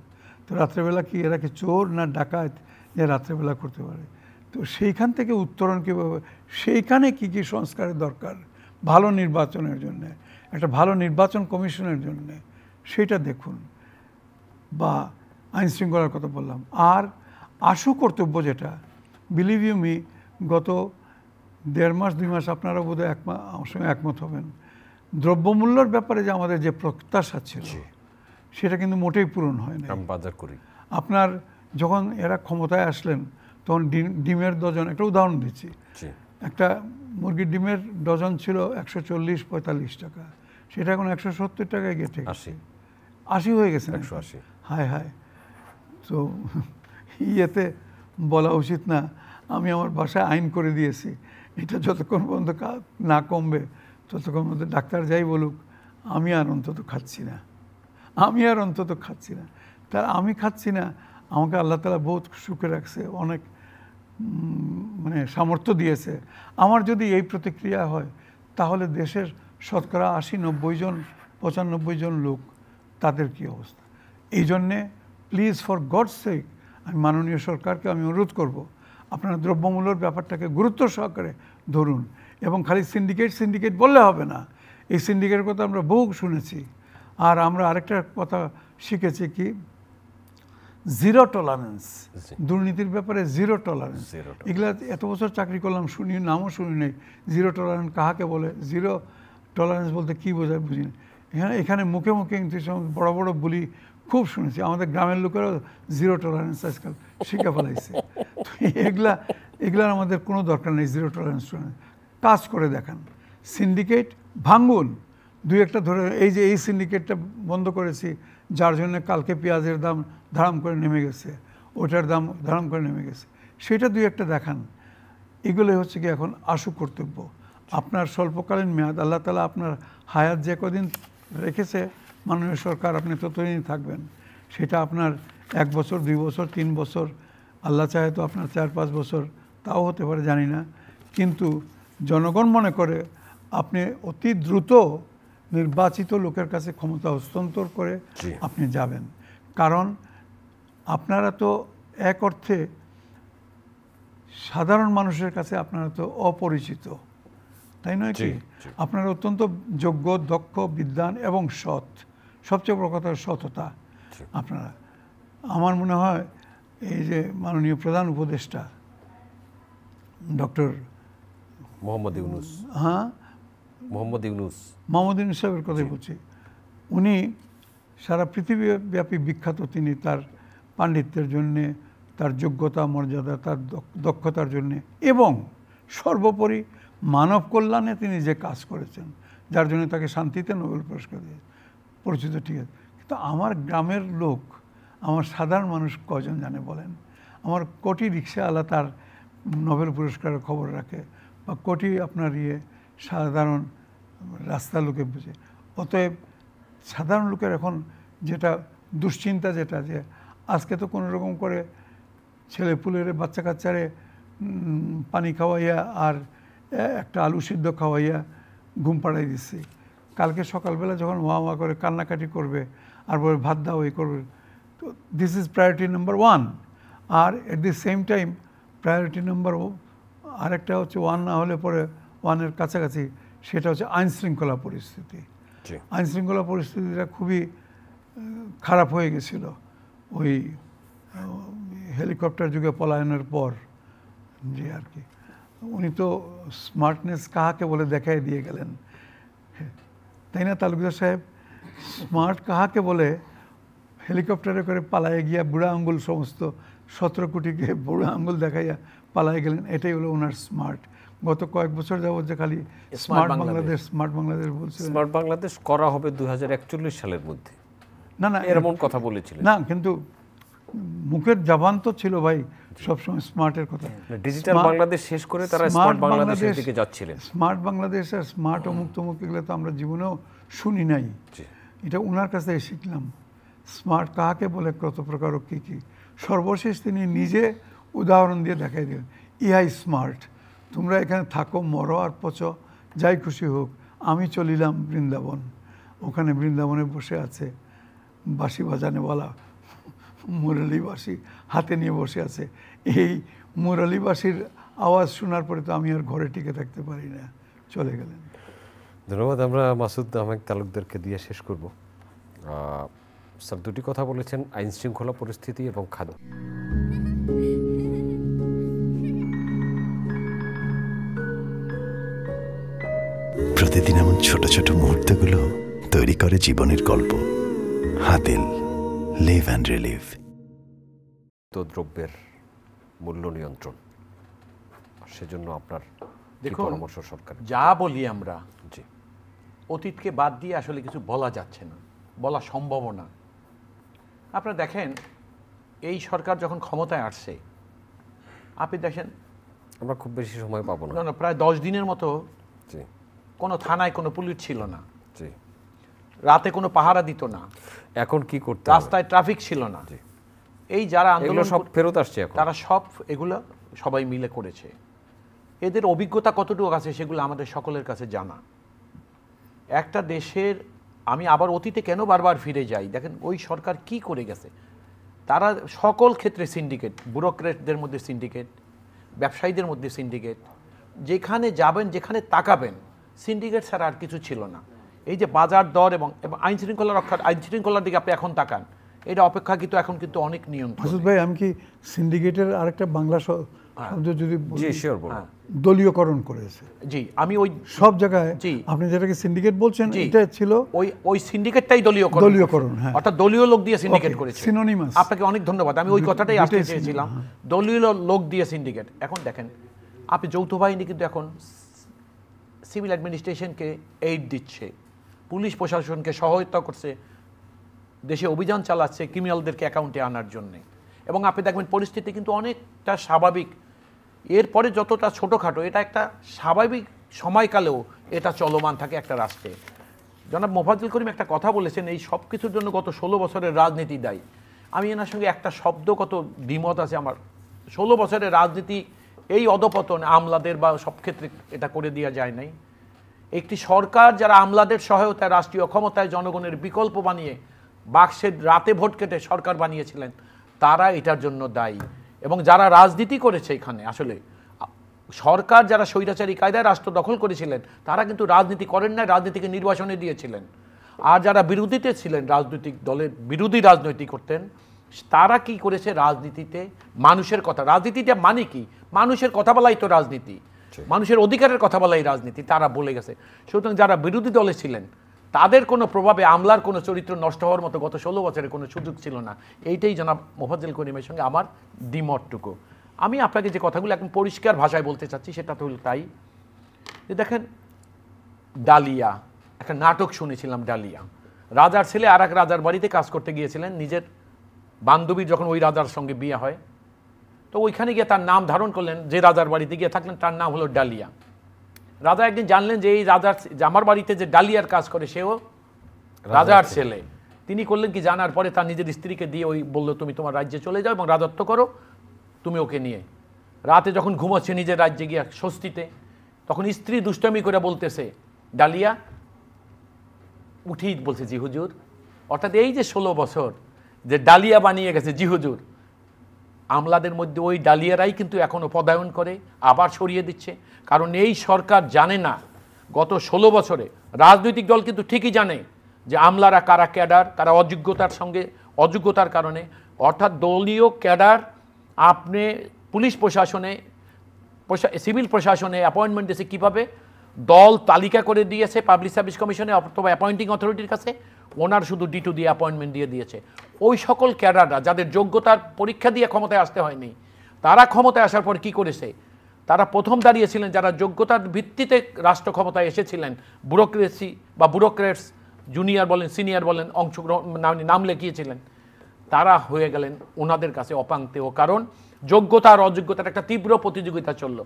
তো রাত্রেবেলা কি এরা কি চোর না ডাকাত যে রাত্রেবেলা করতে পারে? তো সেইখান থেকে উত্তরণ কীভাবে, সেইখানে কি কি সংস্কারের দরকার ভালো নির্বাচনের জন্যে, একটা ভালো নির্বাচন কমিশনের জন্যে, সেটা দেখুন। বা আইন শৃঙ্খলার কথা বললাম। আর আশু কর্তব্য যেটা, বিলিভ ইউ মি, গত 1.5 মাস 2 মাস আপনারা বোধহয় আমার সঙ্গে একমত হবেন, দ্রব্যমূল্যের ব্যাপারে যে আমাদের যে প্রত্যাশা ছিল সেটা কিন্তু মোটেই পূরণ হয় না। বাজার করি আপনার যখন এরা ক্ষমতায় আসলেন তখন ডিমের ডজন, একটা উদাহরণ দিচ্ছি, একটা মুরগির ডিমের ডজন ছিল 140-45 টাকা, সেটা এখন 170 টাকায় গিয়ে ঠিক 80 হয়ে গেছে, 180। হায় হায়। তো ইয়েতে বলা উচিত না, আমি আমার বাসায় আইন করে দিয়েছি, এটা যতক্ষণ পর্যন্ত না কমবে ততক্ষণ পর্যন্ত ডাক্তার যাই বলুক আমি আর অন্তত খাচ্ছি না। তার আমি খাচ্ছি না, আমাকে আল্লাহ তাআলা বহুত সুখে রাখছে, অনেক মানে সামর্থ্য দিয়েছে। আমার যদি এই প্রতিক্রিয়া হয় তাহলে দেশের শতকরা 80-90 জন 95 জন লোক, তাদের কি অবস্থা? এই জন্যে প্লিজ ফর গডস সেক আমি মাননীয় সরকারকে আমি অনুরোধ করব, আপনারা দ্রব্যমূল্যের ব্যাপারটাকে গুরুত্ব সহকারে ধরুন। এবং খালি সিন্ডিকেট বললে হবে না, এই সিন্ডিকেটের কথা আমরা বহু শুনেছি। আর আমরা আরেকটা কথা শিখেছি কি, জিরো টলারেন্স, দুর্নীতির ব্যাপারে জিরো টলারেন্স। এগুলা এত বছর চাকরি করলাম, নামও শুনি নেই। জিরো টলারেন্স কাহাকে বলে? জিরো টলারেন্স বলতে কী বোঝায় বুঝি না। এখানে মুখে মুখে কিন্তু বড় বড় বলি খুব শুনেছি, আমাদের গ্রামের লোকেরাও জিরো টলারেন্স আজকাল শিখে ফেলাইছে। এগুলার আমাদের কোনো দরকার নেই। জিরো টলারেন্স কাজ করে দেখান, সিন্ডিকেট ভাঙুন, 2-1টা ধরে। এই যে এই সিন্ডিকেটটা বন্ধ করেছি, যার জন্য কালকে পেঁয়াজের দাম ধারাম করে নেমে গেছে, ওটার দাম ধারাম করে নেমে গেছে, সেটা 2-1টা দেখান। এগুলোই হচ্ছে কি এখন আশু কর্তব্য। আপনার স্বল্পকালীন মেয়াদ, আল্লাহ তাআলা আপনার হায়াত যে কদিন রেখেছে মাননীয় সরকার, আপনি ততদিনই থাকবেন। সেটা আপনার 1 বছর, 2 বছর, 3 বছর, আল্লাহ চাহে তো আপনার 4-5 বছর, তাও হতে পারে, জানি না। কিন্তু জনগণ মনে করে আপনি অতি দ্রুত নির্বাচিত লোকের কাছে ক্ষমতা হস্তান্তর করে আপনি যাবেন। কারণ আপনারা তো এক অর্থে সাধারণ মানুষের কাছে আপনারা তো অপরিচিত, তাই নয় কি? আপনারা অত্যন্ত যোগ্য, দক্ষ, বিদ্বান এবং সৎ, সবচেয়ে বড় কথা সততা আপনারা। আমার মনে হয় এই যে মাননীয় প্রধান উপদেষ্টা ডক্টর মোহাম্মদ ইউনূস, মোহাম্মদ ইউনূস সাহেবের কথাই বলছি, উনি সারা পৃথিবীব্যাপী বিখ্যাত। তিনি তার পাণ্ডিত্যের জন্যে, তার যোগ্যতা, মর্যাদা, তার দক্ষতার জন্যে, এবং সর্বোপরি মানব কল্যাণে তিনি যে কাজ করেছেন, যার জন্য তাকে শান্তিতে নোবেল পুরস্কার দিয়ে পরিচিত, ঠিক আছে। কিন্তু আমার গ্রামের লোক, আমার সাধারণ মানুষ কজন জানে বলেন? আমার কোটি রিক্সাওয়ালা তার নোবেল পুরস্কারের খবর রাখে, বা কোটি আপনার সাধারণ রাস্তার লোকে বুঝে। অতএব সাধারণ লোকের এখন যেটা দুশ্চিন্তা, যেটা যে আজকে তো কোনো রকম করে ছেলে পুলের বাচ্চা কাচ্চারে পানি খাওয়াইয়া আর একটা আলু সিদ্ধ খাওয়াইয়া ঘুম পাড়াই দিচ্ছি, কালকে সকালবেলা যখন ওয়া করে কান্নাকাটি করবে আর বলে ভাত দাও এই করবে, তো দিস ইজ প্রায়োরিটি নাম্বার 1। আর at the same time priority number আরেকটা হচ্ছে 1 না হলে পরে 1-এর কাছাকাছি, সেটা হচ্ছে আইনশৃঙ্খলা পরিস্থিতি। আইনশৃঙ্খলা পরিস্থিতিটা খুবই খারাপ হয়ে গেছিল ওই হেলিকপ্টার যুগে পলায়নের পর, যে আর কি উনি তো স্মার্টনেস কাহাকে বলে দেখাই দিয়ে গেলেন, তাই না তালুকদার সাহেব? স্মার্ট কাহাকে বলে হেলিকপ্টারে করে পালায়ে গিয়া বুড়া আঙ্গুল, সমস্ত 17 কোটিকে বুড়া আঙ্গুল দেখাইয়া পালায়ে গেলেন, এটাই হলো ওনার স্মার্ট। গত কয়েক বছর যাবত যে খালি স্মার্ট বাংলাদেশ বলছে। স্মার্ট বাংলাদেশ করা হবে 2041 সালের মধ্যে, না এরকম কথা বলেছিলেন না, কিন্তু মুখের জবান তো ছিল ভাই সবসময় স্মার্টের কথা। ডিজিটাল বাংলাদেশ শেষ করে তারা স্মার্ট বাংলাদেশের দিকে যাচ্ছিলেন। স্মার্ট বাংলাদেশ আর স্মার্ট অমুক তমুক এগুলো তো আমরা জীবনেও শুনি নাই, এটা ওনার কাছে শিখলাম। স্মার্ট কাহাকে বলে, কত প্রকার কী কী, সর্বশেষ তিনি নিজে উদাহরণ দিয়ে দেখাই দিলেন, ইহাই স্মার্ট। তোমরা এখানে থাকো, মরো আর পচো, যাই খুশি হোক, আমি চলিলাম বৃন্দাবন। ওখানে বৃন্দাবনে বসে আছে বাঁশি বাজানেওয়ালা মুরলী বাঁশি হাতে নিয়ে বসে আছে। এই মুরলী বাঁশির আওয়াজ শোনার পরে তো আমি আর ঘরে টিকে থাকতে পারি না, চলে গেলেন। ধন্যবাদ। আমরা মাসুদ আহমেদ তালুকদারকে দিয়ে শেষ করব। স্যার দুটি কথা বলেছেন, আইন শৃঙ্খলা পরিস্থিতি এবং খাদ্য। প্রতিদিন এমন ছোট ছোট মুহূর্তগুলো তৈরি করে জীবনের গল্প। Hatil, live and relive. দ্রব্যের মূল্য নিয়ন্ত্রণ, সেজন্য আপনার দেখুন, পরামর্শ সরকার? যা বলি আমরা, জি, অতীতকে বাদ দিয়ে আসলে কিছু বলা যাচ্ছে না, বলা সম্ভব না। আপনারা দেখেন, এই সরকার যখন ক্ষমতায় আসছে, আপনি দেখেন আমরা খুব বেশি সময় পাবো না, না প্রায় 10 দিনের মতো জি, কোনো থানায় কোনো পুলিশ ছিল না, জি, রাতে কোনো পাহারা দিত না, এখন কি করতে হবে? রাস্তায় ট্রাফিক ছিল না। এই যারা আন্দোলন সব ফেরত আসছে এখন, তারা সব এগুলো সবাই মিলে করেছে। এদের অভিজ্ঞতা কতটুকু আছে সেগুলো আমাদের সকলের কাছে জানা। একটা দেশের, আমি আবার অতীতে কেন বারবার ফিরে যাই, দেখেন ওই সরকার কি করে গেছে। তারা সকল ক্ষেত্রে সিন্ডিকেট, ব্যুরোক্রেটদের মধ্যে সিন্ডিকেট, ব্যবসায়ীদের মধ্যে সিন্ডিকেট, যেখানে যাবেন যেখানে তাকাবেন সিন্ডিকেট ছাড়া আর কিছু ছিল না। এই যে বাজার দর এবং আইন শৃঙ্খলার দিকে আপনি এখন তাকান, এটা অপেক্ষাকৃত এখন কিন্তু অনেক নিয়ন্ত্রণ। মাসুদ ভাই, আমি কি সিন্ডিকেটের আরেকটা বাংলা শব্দ যদি জি শিওর বলুন। দলীয়করণ করেছে। জি, আমি ওই সব জায়গায়, জি, আপনি যেটাকে সিন্ডিকেট বলছেন, এটা ছিল ওই সিন্ডিকেটটাই দলীয়করণ, হ্যাঁ, অর্থাৎ দলীয় লোক দিয়ে সিন্ডিকেট করেছে। সিনোনিমাস। আপনাকে অনেক ধন্যবাদ, আমি ওই কথাটাই আসতে চেয়েছিলাম, দলীয় লোক দিয়ে সিন্ডিকেট। এখন দেখেন আপনি যৌথ বাহিনী কিন্তু এখন সিভিল অ্যাডমিনিস্ট্রেশনকে এইড দিচ্ছে, পুলিশ প্রশাসনকে সহায়তা করছে, দেশে অভিযান চালাচ্ছে ক্রিমিনালদেরকে অ্যাকাউন্টে আনার জন্যে। এবং আপনি দেখবেন পরিস্থিতি কিন্তু অনেকটা স্বাভাবিক। এরপরে যতটা ছোটোখাটো, এটা একটা স্বাভাবিক সময়কালেও এটা চলমান থাকে একটা রাষ্ট্রে। জনাব মোফাজ্জল করিম একটা কথা বলেছেন, এই সব কিছুর জন্য গত 16 বছরের রাজনীতি দায়ী। আমি এনার সঙ্গে একটা শব্দগত দ্বিমত আছে আমার। 16 বছরের রাজনীতি, এই অধপতন আমলাদের বা সব ক্ষেত্রে এটা করে দেওয়া যায় নাই। একটি সরকার যারা আমলাদের সহায়তায় রাষ্ট্রীয় ক্ষমতায় জনগণের বিকল্প বানিয়ে বাক্সের রাতে ভোট কেটে সরকার বানিয়েছিলেন, তারা এটার জন্য দায়ী। এবং যারা রাজনীতি করেছে এখানে, আসলে সরকার যারা স্বৈরাচারী কায়দায় রাষ্ট্র দখল করেছিলেন, তারা কিন্তু রাজনীতি করেন না, রাজনীতিকে নির্বাসনে দিয়েছিলেন। আর যারা বিরোধীতে ছিলেন, রাজনৈতিক দলের বিরোধী রাজনীতি করতেন, তারা কি করেছে? রাজনীতিতে মানুষের কথা, রাজনীতিটা মানে কি? মানুষের কথা বলাই তো রাজনীতি, মানুষের অধিকারের কথা বলাই রাজনীতি, তারা বলে গেছে। সুতরাং যারা বিরোধী দলে ছিলেন, তাদের কোনো প্রভাবে আমলার কোনো চরিত্র নষ্ট হওয়ার মতো গত 16 বছরের কোনো সুযোগ ছিল না। এইটাই জনাব মোফাজ্জল করিমের সঙ্গে আমার দ্বিমতটুকু। আমি আপনাকে যে কথাগুলো একদম পরিষ্কার ভাষায় বলতে চাচ্ছি সেটা তো তাই, যে দেখেন ডালিয়া, একটা নাটক শুনেছিলাম ডালিয়া, রাজার ছেলে আর এক রাজার বাড়িতে কাজ করতে গিয়েছিলেন, নিজের বান্ধবীর যখন ওই রাজার সঙ্গে বিয়ে হয় তো ওইখানে গিয়ে তার নাম ধারণ করলেন, যে রাজার বাড়িতে গিয়ে থাকলেন তার নাম হলো ডালিয়া। রাজা একদিন জানলেন যে এই রাজার, যে আমার বাড়িতে যে ডালিয়ার কাজ করে সেও রাজার ছেলে। তিনি করলেন কি, জানার পরে তার নিজের স্ত্রীকে দিয়ে ওই বললো তুমি তোমার রাজ্যে চলে যাও এবং রাজত্ব করো তুমি ওকে নিয়ে। রাতে যখন ঘুমাচ্ছে নিজের রাজ্যে গিয়ে স্বস্তিতে, তখন স্ত্রী দুষ্টামি করে বলতেছে ডালিয়া উঠেই বলছে জি হুজুর। অর্থাৎ এই যে 16 বছর যে ডালিয়া বানিয়ে গেছে জি হুজুর, আমলাদের মধ্যে ওই ডালিয়ারাই কিন্তু এখনো পদায়ন করে, আবার সরিয়ে দিচ্ছে। কারণ এই সরকার জানে না, গত 16 বছরে রাজনৈতিক দল কিন্তু ঠিকই জানে যে আমলারা কারা ক্যাডার, কারা অযোগ্যতার সঙ্গে অযোগ্যতার কারণে, অর্থাৎ দলীয় ক্যাডার আপনি পুলিশ প্রশাসনে, সিভিল প্রশাসনে অ্যাপয়েন্টমেন্ট দিয়েছে কীভাবে, দল তালিকা করে দিয়েছে পাবলিক সার্ভিস কমিশনে অথবা অ্যাপয়েন্টিং অথরিটির কাছে, ওনার শুধু D2 দিয়ে অ্যাপয়েন্টমেন্ট দিয়ে দিয়েছে। ওই সকল ক্যাডাররা যাদের যোগ্যতার পরীক্ষা দিয়ে ক্ষমতায় আসতে হয়নি, তারা ক্ষমতায় আসার পর কি করেছে, তারা প্রথম দাঁড়িয়েছিলেন যারা যোগ্যতার ভিত্তিতে রাষ্ট্র ক্ষমতায় এসেছিলেন, ব্যুরোক্রেসি বা ব্যুরোক্রেটস, জুনিয়র বলেন সিনিয়র বলেন, অংশগ্রহণ নাম লিখিয়েছিলেন, তারা হয়ে গেলেন ওনাদের কাছে অপাঙ্ক্তেয়। কারণ যোগ্যতা আর অযোগ্যতার একটা তীব্র প্রতিযোগিতা চলল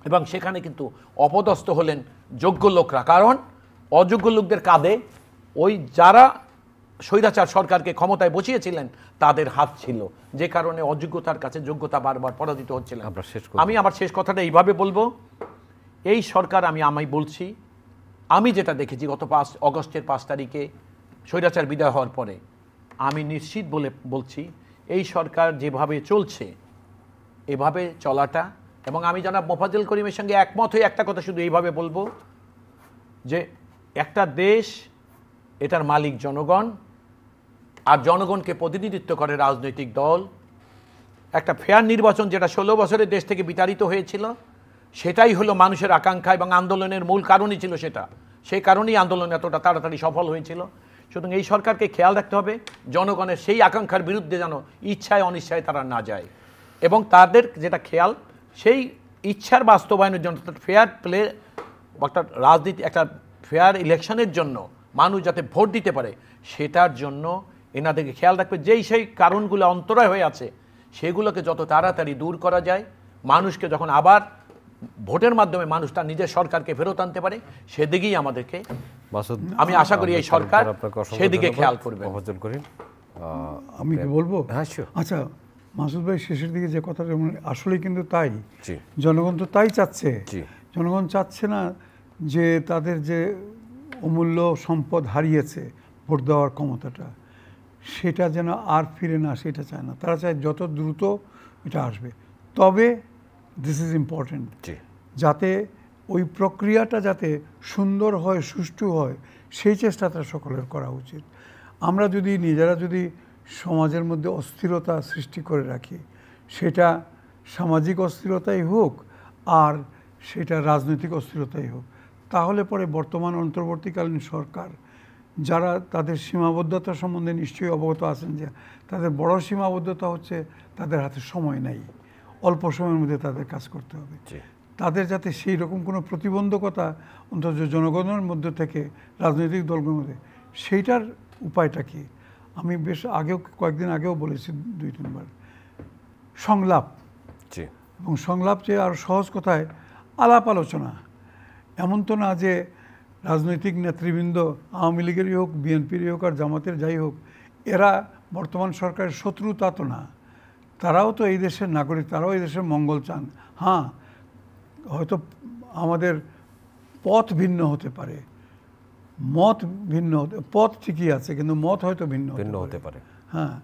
এবং সেখানে কিন্তু অপদস্থ হলেন যোগ্য লোকরা। কারণ অযোগ্য লোকদের কাঁধে ওই যারা স্বৈরাচার সরকারকে ক্ষমতায় বসিয়েছিলেন তাদের হাত ছিল, যে কারণে অযোগ্যতার কাছে যোগ্যতা বারবার পরাজিত হচ্ছিলেন। আমি আমার শেষ কথাটা এইভাবে বলবো, এই সরকার আমি বলছি, আমি যেটা দেখেছি গত অগস্টের 5 তারিখে স্বৈরাচার বিদায় হওয়ার পরে, আমি নিশ্চিত বলছি এই সরকার যেভাবে চলছে এভাবে চলাটা, এবং আমি জনাব মোফাজ্জল করিমের সঙ্গে একমত হয়ে একটা কথা শুধু এইভাবে বলবো যে একটা দেশ, এটার মালিক জনগণ, আর জনগণকে প্রতিনিধিত্ব করে রাজনৈতিক দল। একটা ফেয়ার নির্বাচন যেটা 16 বছরে দেশ থেকে বিতাড়িত হয়েছিল, সেটাই হলো মানুষের আকাঙ্ক্ষা এবং আন্দোলনের মূল কারণই ছিল সেটা। সেই কারণেই আন্দোলন এতটা তাড়াতাড়ি সফল হয়েছিল। সুতরাং এই সরকারকে খেয়াল রাখতে হবে জনগণের সেই আকাঙ্ক্ষার বিরুদ্ধে যেন ইচ্ছায় অনিচ্ছায় তারা না যায়, এবং তাদের যেটা খেয়াল সেই ইচ্ছার বাস্তবায়নের জন্য ফেয়ার প্লে, অর্থাৎ রাজনীতি, একটা ফেয়ার ইলেকশনের জন্য মানুষ যাতে ভোট দিতে পারে সেটার জন্য এনাদেরকে খেয়াল রাখবে। যেই সেই কারণগুলো অন্তরায় হয়ে আছে সেগুলোকে যত তাড়াতাড়ি দূর করা যায়, মানুষকে যখন আবার ভোটের মাধ্যমে মানুষ তার নিজের সরকারকে ফেরত আনতে পারে, সেদিকেই আমাদেরকে, আমি আশা করি এই সরকার সেদিকে খেয়াল করবে। আমি কি বলবো? আচ্ছা মাসুদ ভাই, শেষের দিকে যে কথাটা আসলে কিন্তু তাই, জনগণ তো তাই চাচ্ছে। জনগণ চাচ্ছে না যে তাদের যে অমূল্য সম্পদ হারিয়েছে ভোট দেওয়ার ক্ষমতাটা, সেটা যেন আর ফিরে না, সেটা চায় না। তারা চায় যত দ্রুত এটা আসবে। তবে দিস ইজ ইম্পর্টেন্ট, যাতে ওই প্রক্রিয়াটা যাতে সুন্দর হয়, সুষ্ঠু হয়, সেই চেষ্টাটা সকলের করা উচিত। আমরা যদি নিজেরা যদি সমাজের মধ্যে অস্থিরতা সৃষ্টি করে রাখি, সেটা সামাজিক অস্থিরতাই হোক আর সেটা রাজনৈতিক অস্থিরতাই হোক, তাহলে পরে বর্তমান অন্তর্বর্তীকালীন সরকার, যারা তাদের সীমাবদ্ধতা সম্বন্ধে নিশ্চয়ই অবগত আছেন, যে তাদের বড় সীমাবদ্ধতা হচ্ছে তাদের হাতে সময় নাই, অল্প সময়ের মধ্যে তাদের কাজ করতে হবে। তাদের যাতে সেই রকম কোনো প্রতিবন্ধকতা অন্তত জনগণের মধ্যে থেকে, রাজনৈতিক দলগুলোর মধ্যে, সেইটার উপায়টা কি? আমি বেশ আগেও, কয়েকদিন আগেও বলেছি 2-3 বার, সংলাপ। এবং সংলাপ যে আর সহজ কথায় আলাপ আলোচনা। এমন তো না যে রাজনৈতিক নেতৃবৃন্দ, আওয়ামী লীগেরই হোক, বিএনপিরই হোক আর জামাতের যাই হোক, এরা বর্তমান সরকারের শত্রু, তা তো না। তারাও তো এই দেশের নাগরিক, তারাও এই দেশের মঙ্গল চান। হ্যাঁ, হয়তো আমাদের পথ ভিন্ন হতে পারে, মত ভিন্ন, পথ ঠিকই আছে কিন্তু মত হয়তো ভিন্ন হতে পারে। হ্যাঁ,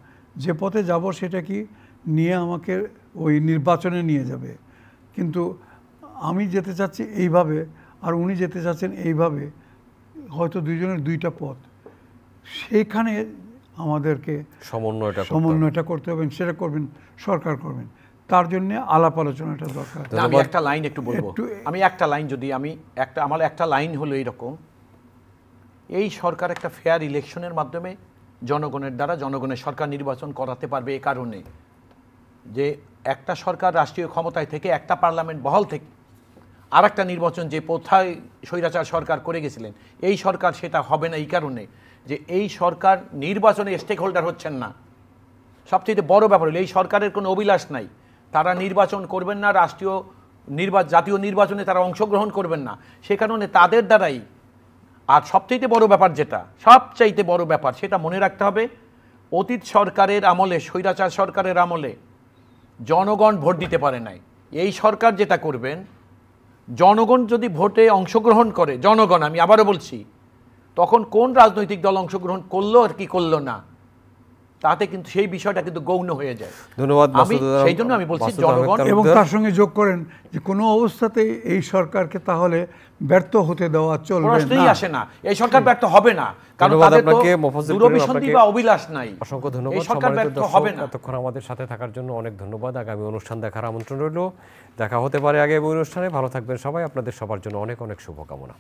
যে পথে যাব সেটা কি নিয়ে আমাকে ওই নির্বাচনে নিয়ে যাবে, কিন্তু আমি যেতে চাচ্ছি এইভাবে আর উনি যেতে চাচ্ছেন এইভাবে, হয়তো দুইজনের দুইটা পথ। সেইখানে আমাদেরকে সমন্বয়টা করতে হবে, সেটা করবেন সরকার, করবেন। তার জন্য আলাপ আলোচনাটা দরকার। আমি একটা লাইন একটু বলবো, আমার একটা লাইন হলো এইরকম, এই সরকার একটা ফেয়ার ইলেকশনের মাধ্যমে জনগণের দ্বারা জনগণের সরকার নির্বাচন করাতে পারবে। এই কারণে যে একটা সরকার রাষ্ট্রীয় ক্ষমতায় থেকে, একটা পার্লামেন্ট বহাল থেকে আরেকটা নির্বাচন যে প্রথায় স্বৈরাচার সরকার করে গেছিলেন, এই সরকার সেটা হবে না এই কারণে যে এই সরকার নির্বাচনে স্টেক হোল্ডার হচ্ছেন না। সবচেয়ে বড় ব্যাপার হলো এই সরকারের কোনো অভিলাষ নাই, তারা নির্বাচন করবেন না, জাতীয় নির্বাচনে তারা অংশগ্রহণ করবেন না, সে কারণে তাদের দ্বারাই। আর সবচাইতে বড় ব্যাপার সবচাইতে বড় ব্যাপার সেটা মনে রাখতে হবে, অতীত সরকারের আমলে, স্বৈরাচার সরকারের আমলে জনগণ ভোট দিতে পারে নাই। এই সরকার যেটা করবেন, জনগণ যদি ভোটে অংশগ্রহণ করে, জনগণ, আমি আবারও বলছি, তখন কোন রাজনৈতিক দল অংশগ্রহণ করলো আর কি করলো না, তাতে কিন্তু সেই বিষয়টা কিন্তু গৌণ হয়ে যায়। ধন্যবাদ। সেই জন্য আমি বলছি জনগণ। এবং তার সঙ্গে যোগ করেন যে কোনো অবস্থাতেই এই সরকারকে তাহলে ব্যর্থ হতে দেওয়া চলবে প্রশ্নই না। আসে না, এই সরকার ব্যর্থ হবে না, কারণ তাদের তো দূরভিসন্ধি বা অভিলাষ নাই। অসংখ্য ধন্যবাদ। এই সরকার ব্যর্থ হবে না। এতক্ষণ আমাদের সাথে থাকার জন্য অনেক ধন্যবাদ। আগামী অনুষ্ঠান দেখার আমন্ত্রণ রইল। দেখা হতে পারে আগামী অনুষ্ঠানে। ভালো থাকবেন সবাই। আপনাদের সবার জন্য অনেক অনেক শুভকামনা।